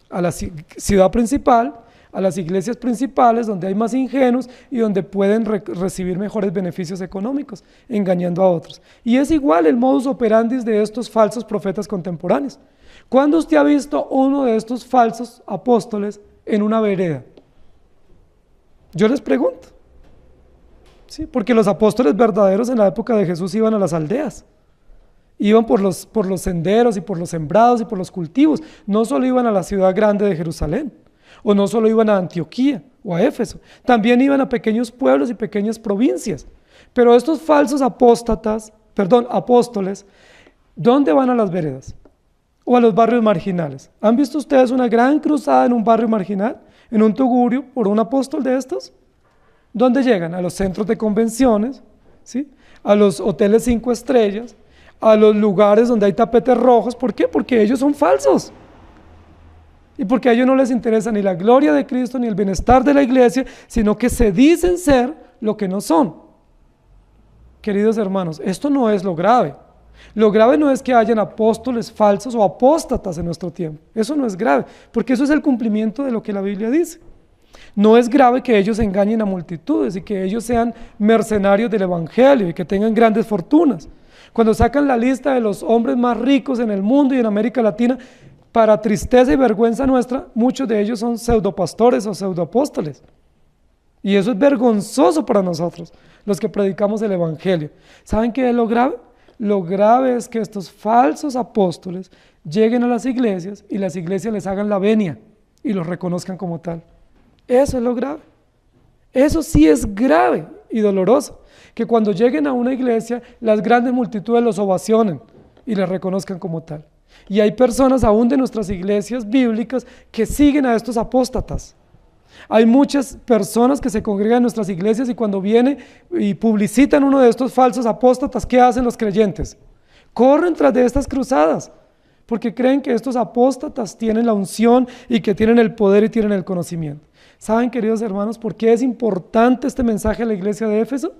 A la ciudad principal, a las iglesias principales, donde hay más ingenuos y donde pueden recibir mejores beneficios económicos, engañando a otros. Y es igual el modus operandi de estos falsos profetas contemporáneos. ¿Cuándo usted ha visto uno de estos falsos apóstoles en una vereda? Yo les pregunto. ¿Sí? Porque los apóstoles verdaderos en la época de Jesús iban a las aldeas. Iban por los senderos y por los sembrados y por los cultivos. No solo iban a la ciudad grande de Jerusalén, o no solo iban a Antioquía o a Éfeso. También iban a pequeños pueblos y pequeñas provincias. Pero estos falsos apóstoles, ¿dónde van a las veredas? O a los barrios marginales. ¿Han visto ustedes una gran cruzada en un barrio marginal, en un tugurio, por un apóstol de estos? ¿Dónde llegan? A los centros de convenciones, ¿sí? A los hoteles 5 estrellas, a los lugares donde hay tapetes rojos. ¿Por qué? Porque ellos son falsos. Y porque a ellos no les interesa ni la gloria de Cristo, ni el bienestar de la iglesia, sino que se dicen ser lo que no son. Queridos hermanos, esto no es lo grave. Lo grave no es que hayan apóstoles falsos o apóstatas en nuestro tiempo. Eso no es grave, porque eso es el cumplimiento de lo que la Biblia dice. No es grave que ellos engañen a multitudes y que ellos sean mercenarios del evangelio y que tengan grandes fortunas. Cuando sacan la lista de los hombres más ricos en el mundo y en América Latina, Para tristeza y vergüenza nuestra, muchos de ellos son pseudopastores o pseudoapóstoles. Y eso es vergonzoso para nosotros, los que predicamos el Evangelio. ¿Saben qué es lo grave? Lo grave es que estos falsos apóstoles lleguen a las iglesias y las iglesias les hagan la venia y los reconozcan como tal. Eso es lo grave. Eso sí es grave y doloroso, que cuando lleguen a una iglesia las grandes multitudes los ovacionen y les reconozcan como tal. Y hay personas aún de nuestras iglesias bíblicas que siguen a estos apóstatas. Hay muchas personas que se congregan en nuestras iglesias y cuando viene y publicitan uno de estos falsos apóstatas, ¿qué hacen los creyentes? Corren tras de estas cruzadas, porque creen que estos apóstatas tienen la unción y que tienen el poder y tienen el conocimiento. ¿Saben, queridos hermanos, por qué es importante este mensaje a la iglesia de Éfeso?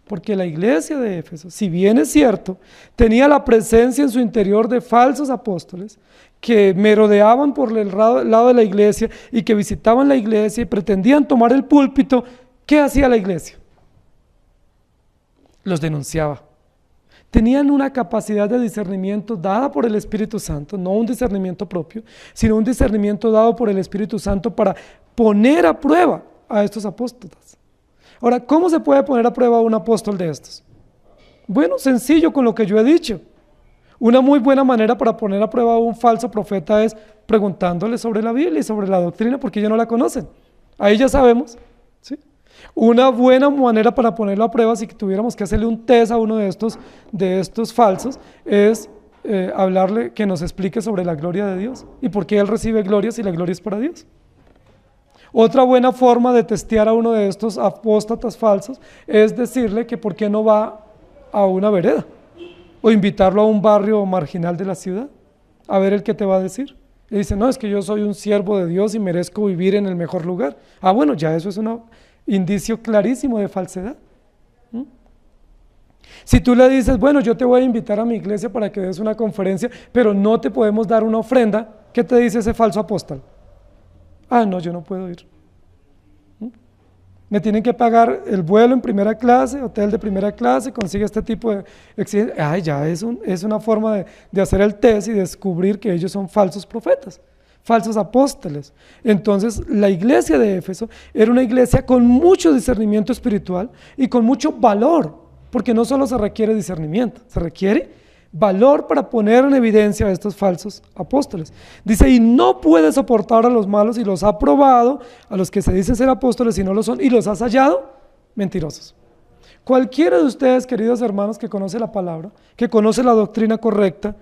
Porque la iglesia de Éfeso, si bien es cierto, tenía la presencia en su interior de falsos apóstoles que merodeaban por el lado de la iglesia y que visitaban la iglesia y pretendían tomar el púlpito. ¿Qué hacía la iglesia? Los denunciaba. Tenían una capacidad de discernimiento dada por el Espíritu Santo, no un discernimiento propio, sino un discernimiento dado por el Espíritu Santo para poner a prueba a estos apóstoles. Ahora, ¿cómo se puede poner a prueba a un apóstol de estos? Bueno, sencillo, con lo que yo he dicho. Una muy buena manera para poner a prueba a un falso profeta es preguntándole sobre la Biblia y sobre la doctrina, porque ellos no la conocen. Ahí ya sabemos, ¿sí? Una buena manera para ponerlo a prueba, si tuviéramos que hacerle un test a uno de estos falsos, es hablarle que nos explique sobre la gloria de Dios y por qué Él recibe gloria si la gloria es para Dios. Otra buena forma de testear a uno de estos apóstatas falsos es decirle que por qué no va a una vereda o invitarlo a un barrio marginal de la ciudad, a ver el que te va a decir. Y dice, no, es que yo soy un siervo de Dios y merezco vivir en el mejor lugar. Bueno, ya eso es un indicio clarísimo de falsedad. Si tú le dices, bueno, yo te voy a invitar a mi iglesia para que des una conferencia, pero no te podemos dar una ofrenda, ¿qué te dice ese falso apóstol? No, yo no puedo ir. Me tienen que pagar el vuelo en primera clase, hotel de primera clase, consigue este tipo de exigencias. Ya es una forma de hacer el test y descubrir que ellos son falsos profetas, falsos apóstoles. Entonces, la iglesia de Éfeso era una iglesia con mucho discernimiento espiritual y con mucho valor, porque no solo se requiere discernimiento, se requiere valor para poner en evidencia a estos falsos apóstoles. Dice, y no puede soportar a los malos y los ha probado, a los que se dicen ser apóstoles y no lo son, y los has hallado mentirosos. Cualquiera de ustedes, queridos hermanos, que conoce la palabra, que conoce la doctrina correcta,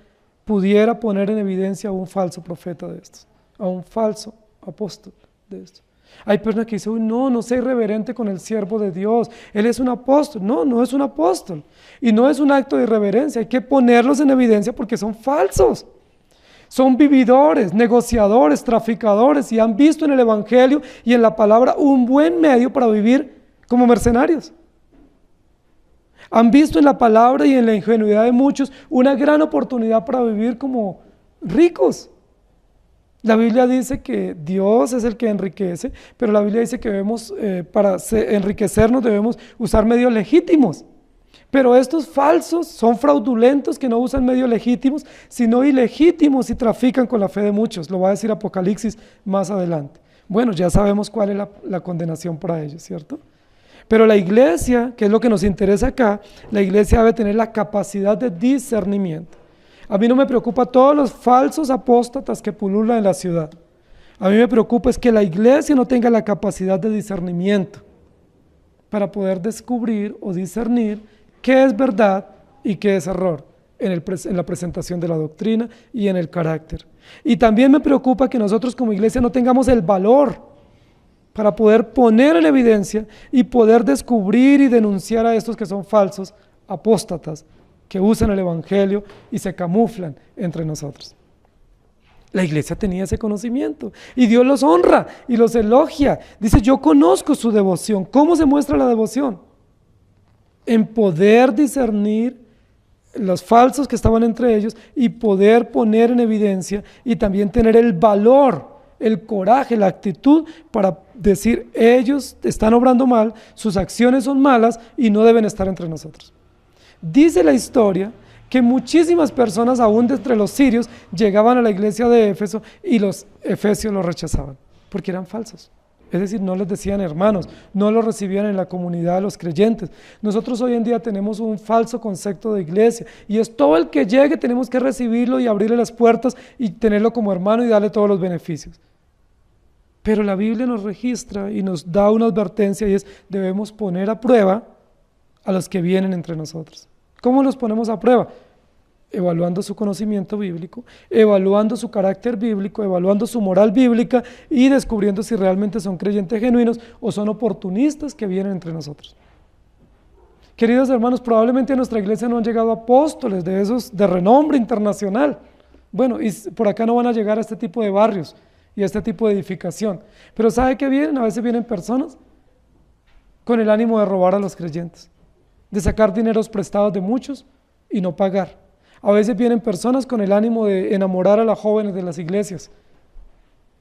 pudiera poner en evidencia a un falso profeta de estos, a un falso apóstol de estos. Hay personas que dicen, no sea irreverente con el siervo de Dios, él es un apóstol. No es un apóstol. Y no es un acto de irreverencia, hay que ponerlos en evidencia porque son falsos. Son vividores, negociadores, traficadores y han visto en el Evangelio y en la palabra un buen medio para vivir como mercenarios. Han visto en la palabra y en la ingenuidad de muchos una gran oportunidad para vivir como ricos. La Biblia dice que Dios es el que enriquece, pero la Biblia dice que para enriquecernos debemos usar medios legítimos. Pero estos falsos son fraudulentos que no usan medios legítimos, sino ilegítimos y trafican con la fe de muchos. Lo va a decir Apocalipsis más adelante. Bueno, ya sabemos cuál es la condenación para ellos, ¿cierto? Pero la iglesia, que es lo que nos interesa acá, la iglesia debe tener la capacidad de discernimiento. A mí no me preocupa todos los falsos apóstatas que pululan en la ciudad. A mí me preocupa es que la iglesia no tenga la capacidad de discernimiento para poder descubrir o discernir qué es verdad y qué es error en la presentación de la doctrina y en el carácter. Y también me preocupa que nosotros como iglesia no tengamos el valor para poder poner en evidencia y poder descubrir y denunciar a estos que son falsos apóstatas, que usan el Evangelio y se camuflan entre nosotros. La iglesia tenía ese conocimiento y Dios los honra y los elogia. Dice, yo conozco su devoción. ¿Cómo se muestra la devoción? En poder discernir los falsos que estaban entre ellos y poder poner en evidencia y también tener el valor, el coraje, la actitud para decir, ellos están obrando mal, sus acciones son malas y no deben estar entre nosotros. Dice la historia que muchísimas personas, aún de entre los sirios, llegaban a la iglesia de Éfeso y los efesios los rechazaban, porque eran falsos. Es decir, no les decían hermanos, no los recibían en la comunidad de los creyentes. Nosotros hoy en día tenemos un falso concepto de iglesia y es todo el que llegue tenemos que recibirlo y abrirle las puertas y tenerlo como hermano y darle todos los beneficios. Pero la Biblia nos registra y nos da una advertencia y es: debemos poner a prueba a los que vienen entre nosotros. ¿Cómo los ponemos a prueba? Evaluando su conocimiento bíblico, evaluando su carácter bíblico, evaluando su moral bíblica y descubriendo si realmente son creyentes genuinos o son oportunistas que vienen entre nosotros. Queridos hermanos, probablemente a nuestra iglesia no han llegado apóstoles de esos de renombre internacional. Bueno, y por acá no van a llegar a este tipo de barrios y a este tipo de edificación. Pero ¿sabe qué vienen? A veces vienen personas con el ánimo de robar a los creyentes, de sacar dineros prestados de muchos y no pagar. A veces vienen personas con el ánimo de enamorar a las jóvenes de las iglesias.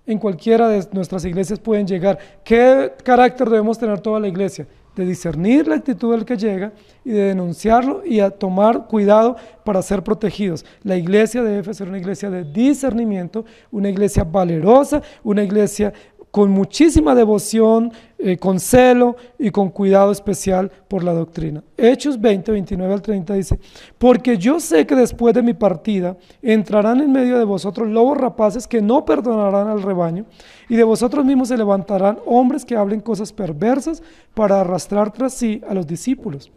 En cualquiera de nuestras iglesias pueden llegar. ¿Qué carácter debemos tener toda la iglesia? De discernir la actitud del que llega y de denunciarlo y a tomar cuidado para ser protegidos. La iglesia de Éfeso era una iglesia de discernimiento, una iglesia valerosa, una iglesia con muchísima devoción, con celo y con cuidado especial por la doctrina. Hechos 20, 29 al 30 dice: porque yo sé que después de mi partida entrarán en medio de vosotros lobos rapaces que no perdonarán al rebaño, y de vosotros mismos se levantarán hombres que hablen cosas perversas para arrastrar tras sí a los discípulos.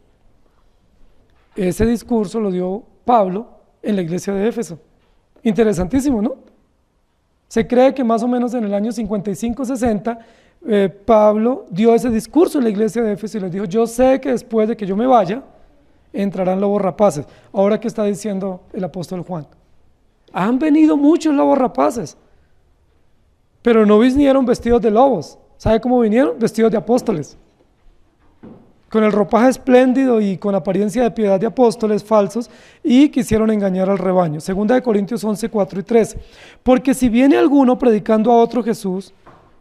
Ese discurso lo dio Pablo en la iglesia de Éfeso. Interesantísimo, ¿no? Se cree que más o menos en el año 55-60 Pablo dio ese discurso en la iglesia de Éfeso y les dijo: yo sé que después de que yo me vaya entrarán lobos rapaces. Ahora, ¿qué está diciendo el apóstol Juan? Han venido muchos lobos rapaces, pero no vinieron vestidos de lobos. ¿Sabe cómo vinieron? Vestidos de apóstoles, con el ropaje espléndido y con apariencia de piedad de apóstoles falsos, y quisieron engañar al rebaño. Segunda de Corintios 11, 4 y 13. Porque si viene alguno predicando a otro Jesús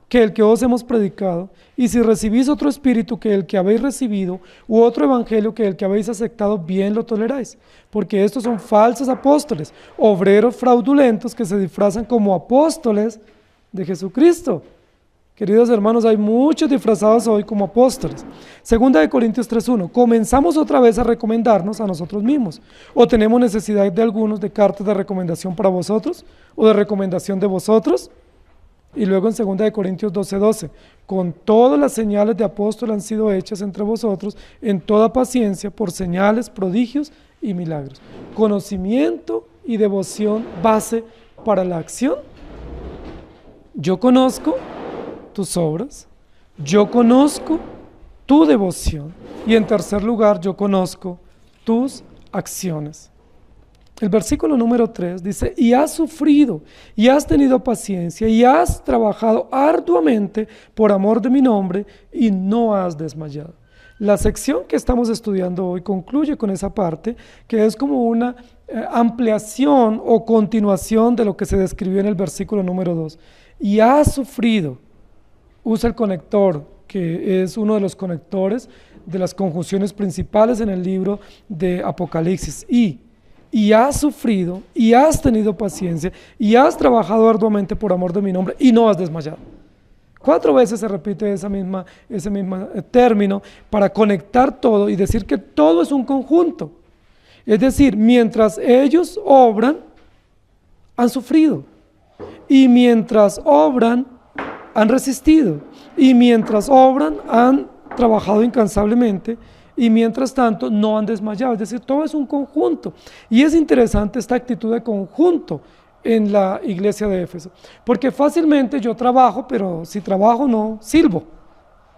que el que os hemos predicado, y si recibís otro espíritu que el que habéis recibido, u otro evangelio que el que habéis aceptado, bien lo toleráis. Porque estos son falsos apóstoles, obreros fraudulentos que se disfrazan como apóstoles de Jesucristo. Queridos hermanos, hay muchos disfrazados hoy como apóstoles. Segunda de Corintios 3:1. ¿Comenzamos otra vez a recomendarnos a nosotros mismos? ¿O tenemos necesidad de algunos de cartas de recomendación para vosotros? ¿O de recomendación de vosotros? Y luego en segunda de Corintios 12:12. Con todas las señales de apóstol han sido hechas entre vosotros en toda paciencia por señales, prodigios y milagros. Conocimiento y devoción base para la acción. Yo conozco tus obras, yo conozco tu devoción, y en tercer lugar, yo conozco tus acciones. El versículo número 3 dice: y has sufrido, y has tenido paciencia, y has trabajado arduamente por amor de mi nombre, y no has desmayado. La sección que estamos estudiando hoy concluye con esa parte, que es como una ampliación o continuación de lo que se describió en el versículo número 2. Y has sufrido. Usa el conector, que es uno de los conectores de las conjunciones principales en el libro de Apocalipsis. Y has sufrido, y has tenido paciencia, y has trabajado arduamente por amor de mi nombre, y no has desmayado. 4 veces se repite ese mismo término para conectar todo y decir que todo es un conjunto. Es decir, mientras ellos obran, han sufrido. Y mientras obran, han resistido, y mientras obran han trabajado incansablemente, y mientras tanto no han desmayado. Es decir, todo es un conjunto, y es interesante esta actitud de conjunto en la iglesia de Éfeso, porque fácilmente yo trabajo, pero si trabajo no sirvo,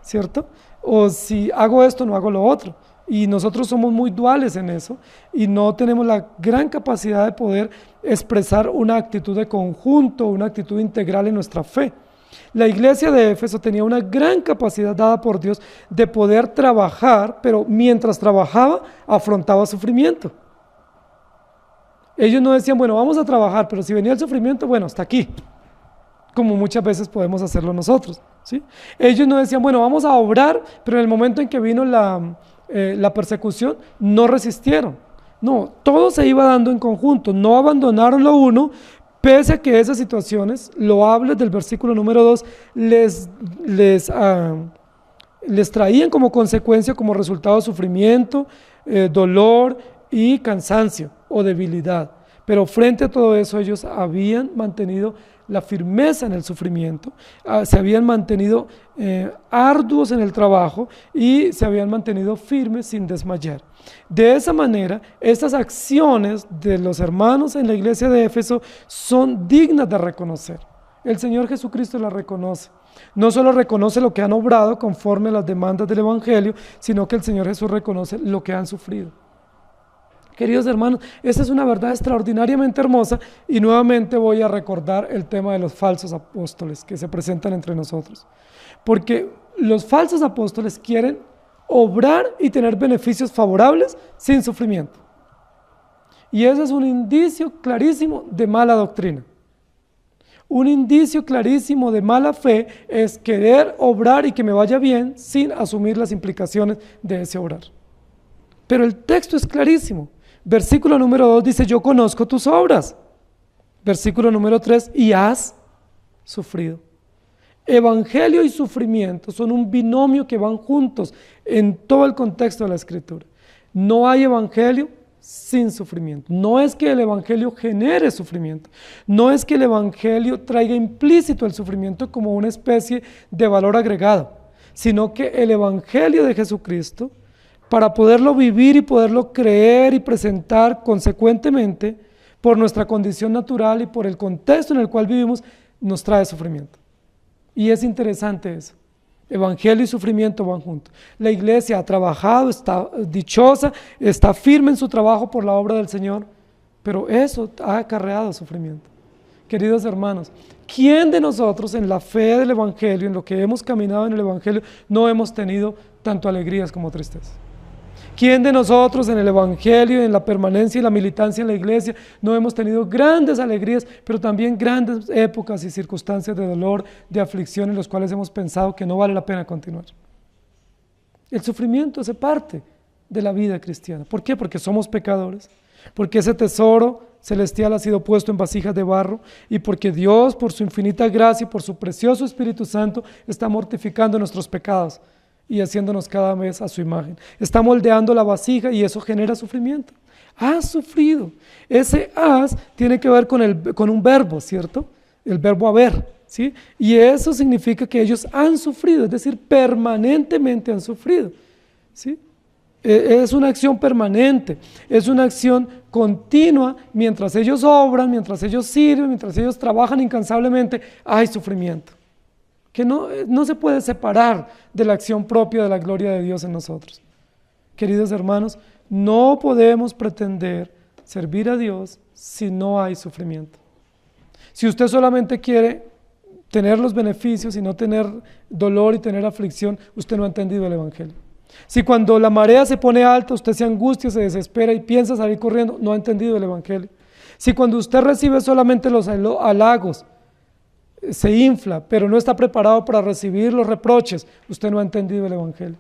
¿cierto? O si hago esto no hago lo otro, y nosotros somos muy duales en eso, y no tenemos la gran capacidad de poder expresar una actitud de conjunto, una actitud integral en nuestra fe. La iglesia de Éfeso tenía una gran capacidad dada por Dios de poder trabajar, pero mientras trabajaba afrontaba sufrimiento. Ellos no decían, bueno, vamos a trabajar, pero si venía el sufrimiento, bueno, hasta aquí, como muchas veces podemos hacerlo nosotros, ¿sí? Ellos no decían, bueno, vamos a obrar, pero en el momento en que vino la persecución, no resistieron. No, todo se iba dando en conjunto, no abandonaron lo uno, pese a que esas situaciones loables del versículo número 2 les traían como consecuencia, como resultado, sufrimiento, dolor y cansancio o debilidad. Pero frente a todo eso ellos habían mantenido la firmeza en el sufrimiento, se habían mantenido arduos en el trabajo y se habían mantenido firmes sin desmayar. De esa manera, estas acciones de los hermanos en la iglesia de Éfeso son dignas de reconocer. El Señor Jesucristo las reconoce. No solo reconoce lo que han obrado conforme a las demandas del Evangelio, sino que el Señor Jesús reconoce lo que han sufrido. Queridos hermanos, esta es una verdad extraordinariamente hermosa y nuevamente voy a recordar el tema de los falsos apóstoles que se presentan entre nosotros. Porque los falsos apóstoles quieren obrar y tener beneficios favorables sin sufrimiento. Y ese es un indicio clarísimo de mala doctrina. Un indicio clarísimo de mala fe es querer obrar y que me vaya bien sin asumir las implicaciones de ese obrar. Pero el texto es clarísimo. Versículo número 2 dice, yo conozco tus obras. Versículo número 3, y has sufrido. Evangelio y sufrimiento son un binomio que van juntos en todo el contexto de la Escritura. No hay evangelio sin sufrimiento. No es que el evangelio genere sufrimiento. No es que el evangelio traiga implícito el sufrimiento como una especie de valor agregado, sino que el evangelio de Jesucristo, para poderlo vivir y poderlo creer y presentar consecuentemente por nuestra condición natural y por el contexto en el cual vivimos, nos trae sufrimiento. Y es interesante eso. Evangelio y sufrimiento van juntos. La iglesia ha trabajado, está dichosa, está firme en su trabajo por la obra del Señor, pero eso ha acarreado sufrimiento. Queridos hermanos, ¿quién de nosotros en la fe del Evangelio, en lo que hemos caminado en el Evangelio, no hemos tenido tanto alegrías como tristezas? ¿Quién de nosotros en el Evangelio, en la permanencia y la militancia en la iglesia, no hemos tenido grandes alegrías, pero también grandes épocas y circunstancias de dolor, de aflicción, en los cuales hemos pensado que no vale la pena continuar? El sufrimiento hace parte de la vida cristiana. ¿Por qué? Porque somos pecadores, porque ese tesoro celestial ha sido puesto en vasijas de barro y porque Dios, por su infinita gracia y por su precioso Espíritu Santo, está mortificando nuestros pecados y haciéndonos cada vez a su imagen. Está moldeando la vasija y eso genera sufrimiento. Has sufrido. Ese has tiene que ver con un verbo, ¿cierto? El verbo haber, ¿sí? Y eso significa que ellos han sufrido, es decir, permanentemente han sufrido, ¿sí? Es una acción permanente, es una acción continua. Mientras ellos obran, mientras ellos sirven, mientras ellos trabajan incansablemente, hay sufrimiento que no se puede separar de la acción propia de la gloria de Dios en nosotros. Queridos hermanos, no podemos pretender servir a Dios si no hay sufrimiento. Si usted solamente quiere tener los beneficios y no tener dolor y tener aflicción, usted no ha entendido el Evangelio. Si cuando la marea se pone alta, usted se angustia, se desespera y piensa salir corriendo, no ha entendido el Evangelio. Si cuando usted recibe solamente los halagos, se infla, pero no está preparado para recibir los reproches, usted no ha entendido el Evangelio.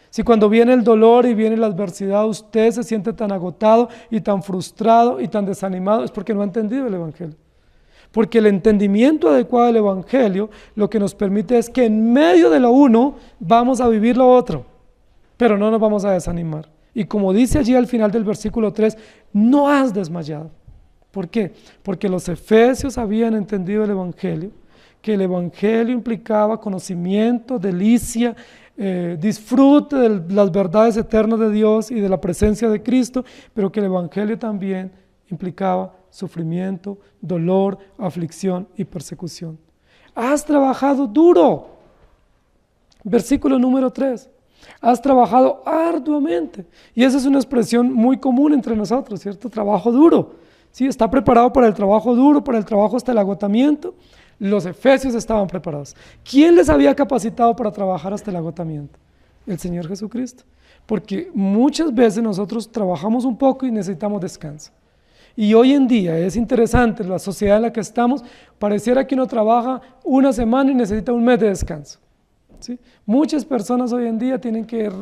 Si cuando viene el dolor y viene la adversidad, usted se siente tan agotado y tan frustrado y tan desanimado, es porque no ha entendido el Evangelio. Porque el entendimiento adecuado del Evangelio lo que nos permite es que en medio de lo uno vamos a vivir lo otro, pero no nos vamos a desanimar. Y como dice allí al final del versículo 3, no has desmayado. ¿Por qué? Porque los efesios habían entendido el Evangelio, que el Evangelio implicaba conocimiento, delicia, disfrute de las verdades eternas de Dios y de la presencia de Cristo, pero que el Evangelio también implicaba sufrimiento, dolor, aflicción y persecución. Has trabajado duro. Versículo número 3. Has trabajado arduamente. Y esa es una expresión muy común entre nosotros, ¿cierto? Trabajo duro. ¿Sí? Está preparado para el trabajo duro, para el trabajo hasta el agotamiento. Los efesios estaban preparados. ¿Quién les había capacitado para trabajar hasta el agotamiento? El Señor Jesucristo. Porque muchas veces nosotros trabajamos un poco y necesitamos descanso. Y hoy en día es interesante, la sociedad en la que estamos, pareciera que uno trabaja una semana y necesita un mes de descanso. ¿Sí? Muchas personas hoy en día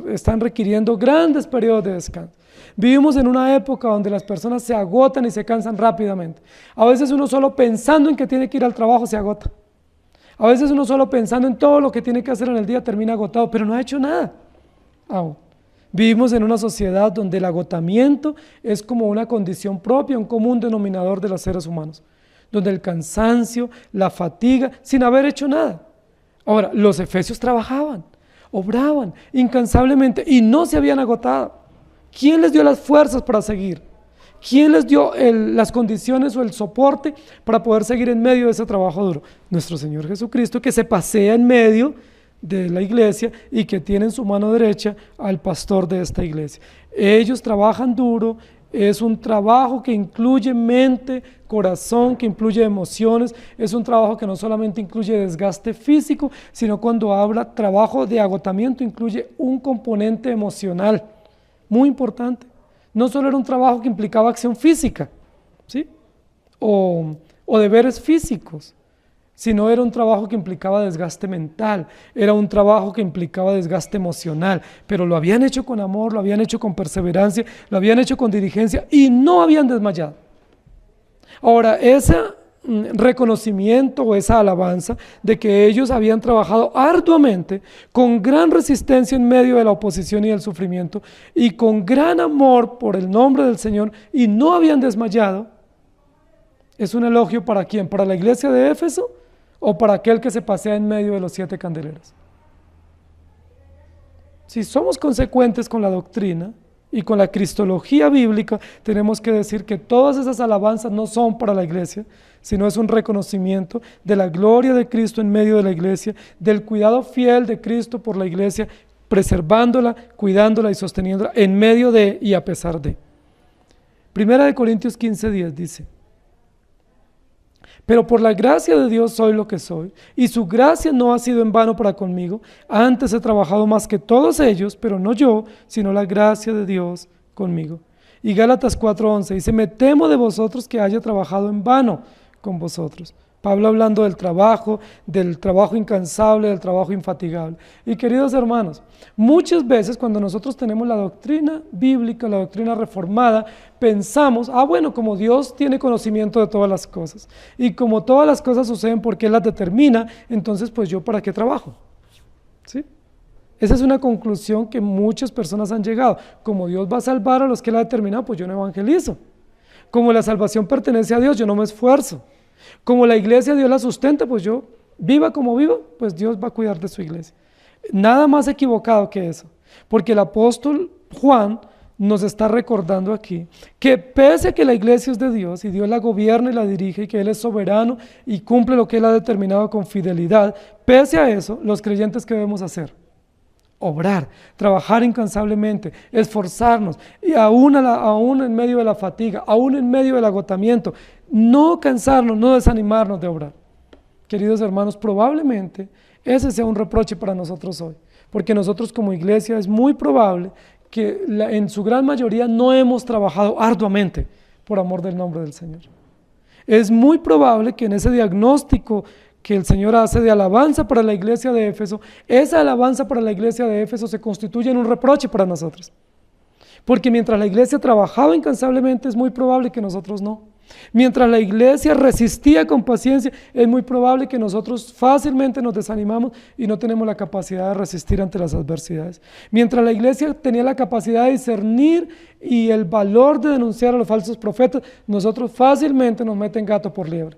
están requiriendo grandes periodos de descanso. Vivimos en una época donde las personas se agotan y se cansan rápidamente. A veces uno solo pensando en que tiene que ir al trabajo se agota. A veces uno solo pensando en todo lo que tiene que hacer en el día termina agotado, pero no ha hecho nada aún. Vivimos en una sociedad donde el agotamiento es como una condición propia, un común denominador de los seres humanos, donde el cansancio, la fatiga, sin haber hecho nada. Ahora, los efesios trabajaban, obraban incansablemente y no se habían agotado. ¿Quién les dio las fuerzas para seguir? ¿Quién les dio las condiciones o el soporte para poder seguir en medio de ese trabajo duro? Nuestro Señor Jesucristo, que se pasea en medio de la iglesia y que tiene en su mano derecha al pastor de esta iglesia. Ellos trabajan duro, es un trabajo que incluye mente, corazón, que incluye emociones, es un trabajo que no solamente incluye desgaste físico, sino cuando habla trabajo de agotamiento incluye un componente emocional muy importante. No solo era un trabajo que implicaba acción física, ¿sí? o deberes físicos, sino era un trabajo que implicaba desgaste mental, era un trabajo que implicaba desgaste emocional, pero lo habían hecho con amor, lo habían hecho con perseverancia, lo habían hecho con diligencia y no habían desmayado. Ahora, ese reconocimiento o esa alabanza de que ellos habían trabajado arduamente, con gran resistencia en medio de la oposición y del sufrimiento, y con gran amor por el nombre del Señor, y no habían desmayado, es un elogio ¿para quién? ¿Para la iglesia de Éfeso o para aquel que se pasea en medio de los 7 candeleros? Si somos consecuentes con la doctrina y con la cristología bíblica, tenemos que decir que todas esas alabanzas no son para la iglesia, sino es un reconocimiento de la gloria de Cristo en medio de la iglesia, del cuidado fiel de Cristo por la iglesia, preservándola, cuidándola y sosteniéndola en medio de y a pesar de. Primera de Corintios 15:10 dice: pero por la gracia de Dios soy lo que soy, y su gracia no ha sido en vano para conmigo. Antes he trabajado más que todos ellos, pero no yo, sino la gracia de Dios conmigo. Y Gálatas 4:11 dice: me temo de vosotros que haya trabajado en vano con vosotros. Pablo hablando del trabajo incansable, del trabajo infatigable. Y queridos hermanos, muchas veces cuando nosotros tenemos la doctrina bíblica, la doctrina reformada, pensamos, bueno, como Dios tiene conocimiento de todas las cosas, y como todas las cosas suceden porque Él las determina, entonces pues yo ¿para qué trabajo? ¿Sí? Esa es una conclusión que muchas personas han llegado. Como Dios va a salvar a los que Él ha determinado, pues yo no evangelizo. Como la salvación pertenece a Dios, yo no me esfuerzo. Como la iglesia Dios la sustenta, pues yo, viva como vivo, pues Dios va a cuidar de su iglesia. Nada más equivocado que eso, porque el apóstol Juan nos está recordando aquí que pese a que la iglesia es de Dios y Dios la gobierna y la dirige y que Él es soberano y cumple lo que Él ha determinado con fidelidad, pese a eso, los creyentes, ¿qué debemos hacer? Obrar, trabajar incansablemente, esforzarnos, y aún en medio de la fatiga, aún en medio del agotamiento, no cansarnos, no desanimarnos de obrar. Queridos hermanos, probablemente ese sea un reproche para nosotros hoy, porque nosotros como iglesia es muy probable que en su gran mayoría no hemos trabajado arduamente por amor del nombre del Señor. Es muy probable que en ese diagnóstico que el Señor hace de alabanza para la iglesia de Éfeso, esa alabanza para la iglesia de Éfeso se constituye en un reproche para nosotros. Porque mientras la iglesia trabajaba incansablemente, es muy probable que nosotros no. Mientras la iglesia resistía con paciencia, es muy probable que nosotros fácilmente nos desanimamos y no tenemos la capacidad de resistir ante las adversidades. Mientras la iglesia tenía la capacidad de discernir y el valor de denunciar a los falsos profetas, nosotros fácilmente nos meten gato por liebre.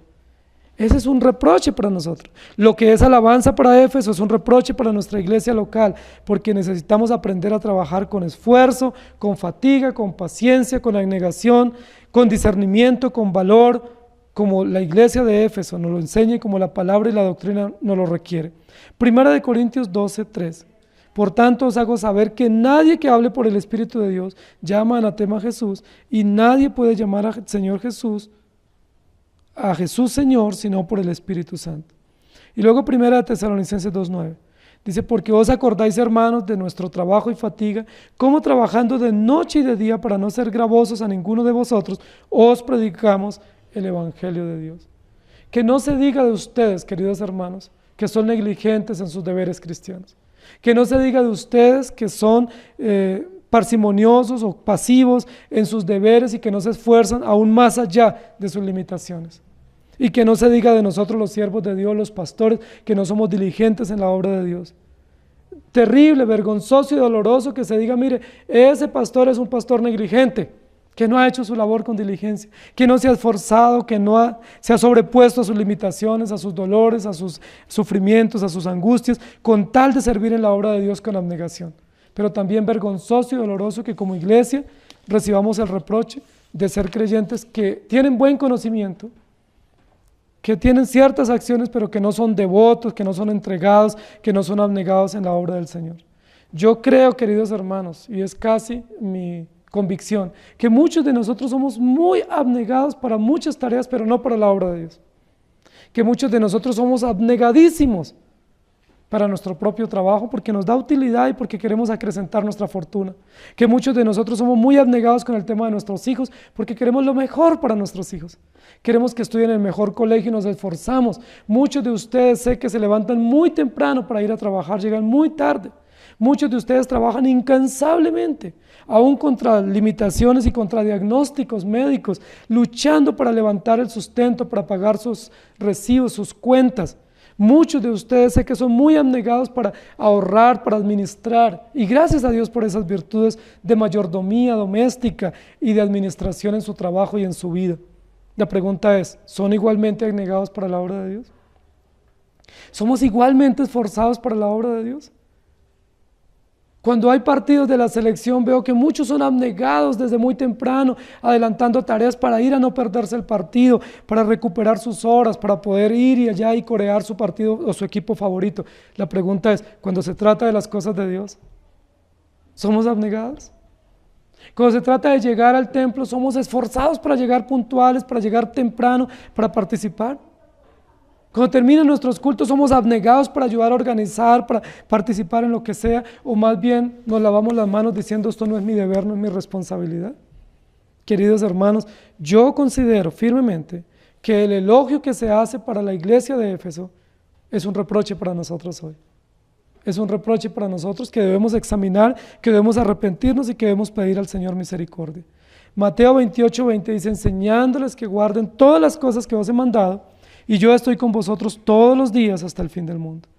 Ese es un reproche para nosotros. Lo que es alabanza para Éfeso es un reproche para nuestra iglesia local, porque necesitamos aprender a trabajar con esfuerzo, con fatiga, con paciencia, con abnegación, con discernimiento, con valor, como la iglesia de Éfeso nos lo enseña y como la palabra y la doctrina nos lo requiere. Primera de Corintios 12:3. Por tanto os hago saber que nadie que hable por el Espíritu de Dios llama anatema a Jesús, y nadie puede llamar a Señor Jesús, a Jesús Señor, sino por el Espíritu Santo. Y luego Primera de Tesalonicenses 2:9 dice: porque os acordáis, hermanos, de nuestro trabajo y fatiga, como trabajando de noche y de día para no ser gravosos a ninguno de vosotros, os predicamos el Evangelio de Dios. Que no se diga de ustedes, queridos hermanos, que son negligentes en sus deberes cristianos. Que no se diga de ustedes que son parsimoniosos o pasivos en sus deberes y que no se esfuerzan aún más allá de sus limitaciones. Y que no se diga de nosotros los siervos de Dios, los pastores, que no somos diligentes en la obra de Dios. Terrible, vergonzoso y doloroso que se diga, mire, ese pastor es un pastor negligente, que no ha hecho su labor con diligencia, que no se ha esforzado, que se ha sobrepuesto a sus limitaciones, a sus dolores, a sus sufrimientos, a sus angustias, con tal de servir en la obra de Dios con abnegación. Pero también vergonzoso y doloroso que como iglesia recibamos el reproche de ser creyentes que tienen buen conocimiento, que tienen ciertas acciones, pero que no son devotos, que no son entregados, que no son abnegados en la obra del Señor. Yo creo, queridos hermanos, y es casi mi convicción, que muchos de nosotros somos muy abnegados para muchas tareas, pero no para la obra de Dios. Que muchos de nosotros somos abnegadísimos para nuestro propio trabajo, porque nos da utilidad y porque queremos acrecentar nuestra fortuna. Que muchos de nosotros somos muy abnegados con el tema de nuestros hijos, porque queremos lo mejor para nuestros hijos. Queremos que estudien en el mejor colegio y nos esforzamos. Muchos de ustedes sé que se levantan muy temprano para ir a trabajar, llegan muy tarde. Muchos de ustedes trabajan incansablemente, aún contra limitaciones y contra diagnósticos médicos, luchando para levantar el sustento, para pagar sus recibos, sus cuentas. Muchos de ustedes sé que son muy abnegados para ahorrar, para administrar, y gracias a Dios por esas virtudes de mayordomía doméstica y de administración en su trabajo y en su vida. La pregunta es, ¿son igualmente abnegados para la obra de Dios? ¿Somos igualmente esforzados para la obra de Dios? Cuando hay partidos de la selección veo que muchos son abnegados desde muy temprano, adelantando tareas para ir a no perderse el partido, para recuperar sus horas, para poder ir y allá y corear su partido o su equipo favorito. La pregunta es, cuando se trata de las cosas de Dios, ¿somos abnegados? Cuando se trata de llegar al templo, ¿somos esforzados para llegar puntuales, para llegar temprano, para participar? Cuando terminan nuestros cultos, ¿somos abnegados para ayudar a organizar, para participar en lo que sea? ¿O más bien nos lavamos las manos diciendo esto no es mi deber, no es mi responsabilidad? Queridos hermanos, yo considero firmemente que el elogio que se hace para la iglesia de Éfeso es un reproche para nosotros hoy. Es un reproche para nosotros que debemos examinar, que debemos arrepentirnos y que debemos pedir al Señor misericordia. Mateo 28:20 dice, enseñándoles que guarden todas las cosas que os he mandado, y yo estoy con vosotros todos los días hasta el fin del mundo.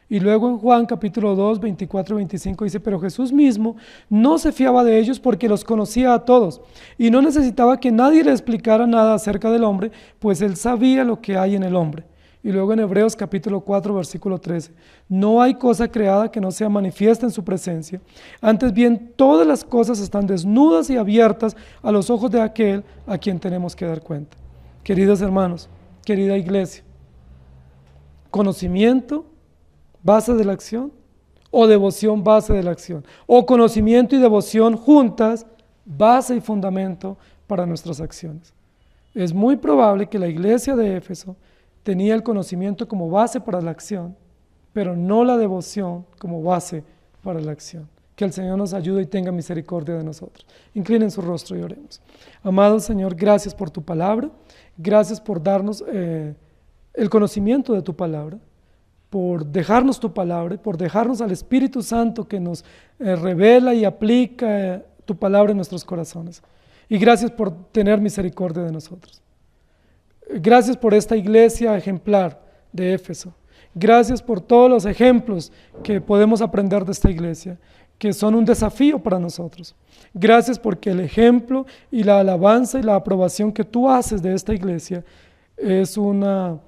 Y luego en Juan capítulo 2, 24 y 25 dice, pero Jesús mismo no se fiaba de ellos porque los conocía a todos y no necesitaba que nadie le explicara nada acerca del hombre, pues él sabía lo que hay en el hombre. Y luego en Hebreos capítulo 4, versículo 13, no hay cosa creada que no sea manifiesta en su presencia. Antes bien, todas las cosas están desnudas y abiertas a los ojos de aquel a quien tenemos que dar cuenta. Queridos hermanos, querida iglesia, conocimiento, base de la acción, o devoción, base de la acción, o conocimiento y devoción juntas, base y fundamento para nuestras acciones. Es muy probable que la iglesia de Éfeso tenía el conocimiento como base para la acción, pero no la devoción como base para la acción. Que el Señor nos ayude y tenga misericordia de nosotros. Inclinen su rostro y oremos. Amado Señor, gracias por tu palabra. Gracias por darnos el conocimiento de tu palabra, por dejarnos tu palabra, por dejarnos al Espíritu Santo que nos revela y aplica tu palabra en nuestros corazones. Y gracias por tener misericordia de nosotros. Gracias por esta iglesia ejemplar de Éfeso. Gracias por todos los ejemplos que podemos aprender de esta iglesia, que son un desafío para nosotros. Gracias porque el ejemplo y la alabanza y la aprobación que tú haces de esta iglesia es una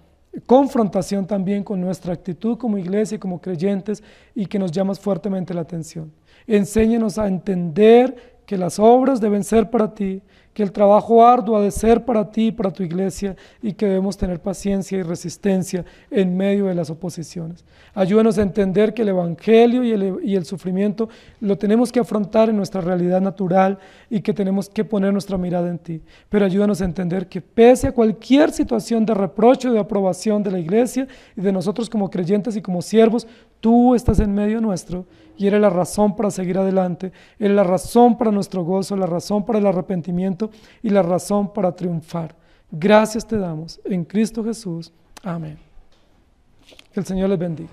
confrontación también con nuestra actitud como iglesia y como creyentes y que nos llama fuertemente la atención. Enséñanos a entender que las obras deben ser para ti, que el trabajo arduo ha de ser para ti y para tu iglesia y que debemos tener paciencia y resistencia en medio de las oposiciones. Ayúdanos a entender que el evangelio y el sufrimiento lo tenemos que afrontar en nuestra realidad natural y que tenemos que poner nuestra mirada en ti. Pero ayúdanos a entender que pese a cualquier situación de reproche o de aprobación de la iglesia y de nosotros como creyentes y como siervos, tú estás en medio nuestro y eres la razón para seguir adelante, eres la razón para nuestro gozo, la razón para el arrepentimiento y la razón para triunfar. Gracias te damos en Cristo Jesús. Amén. Que el Señor les bendiga.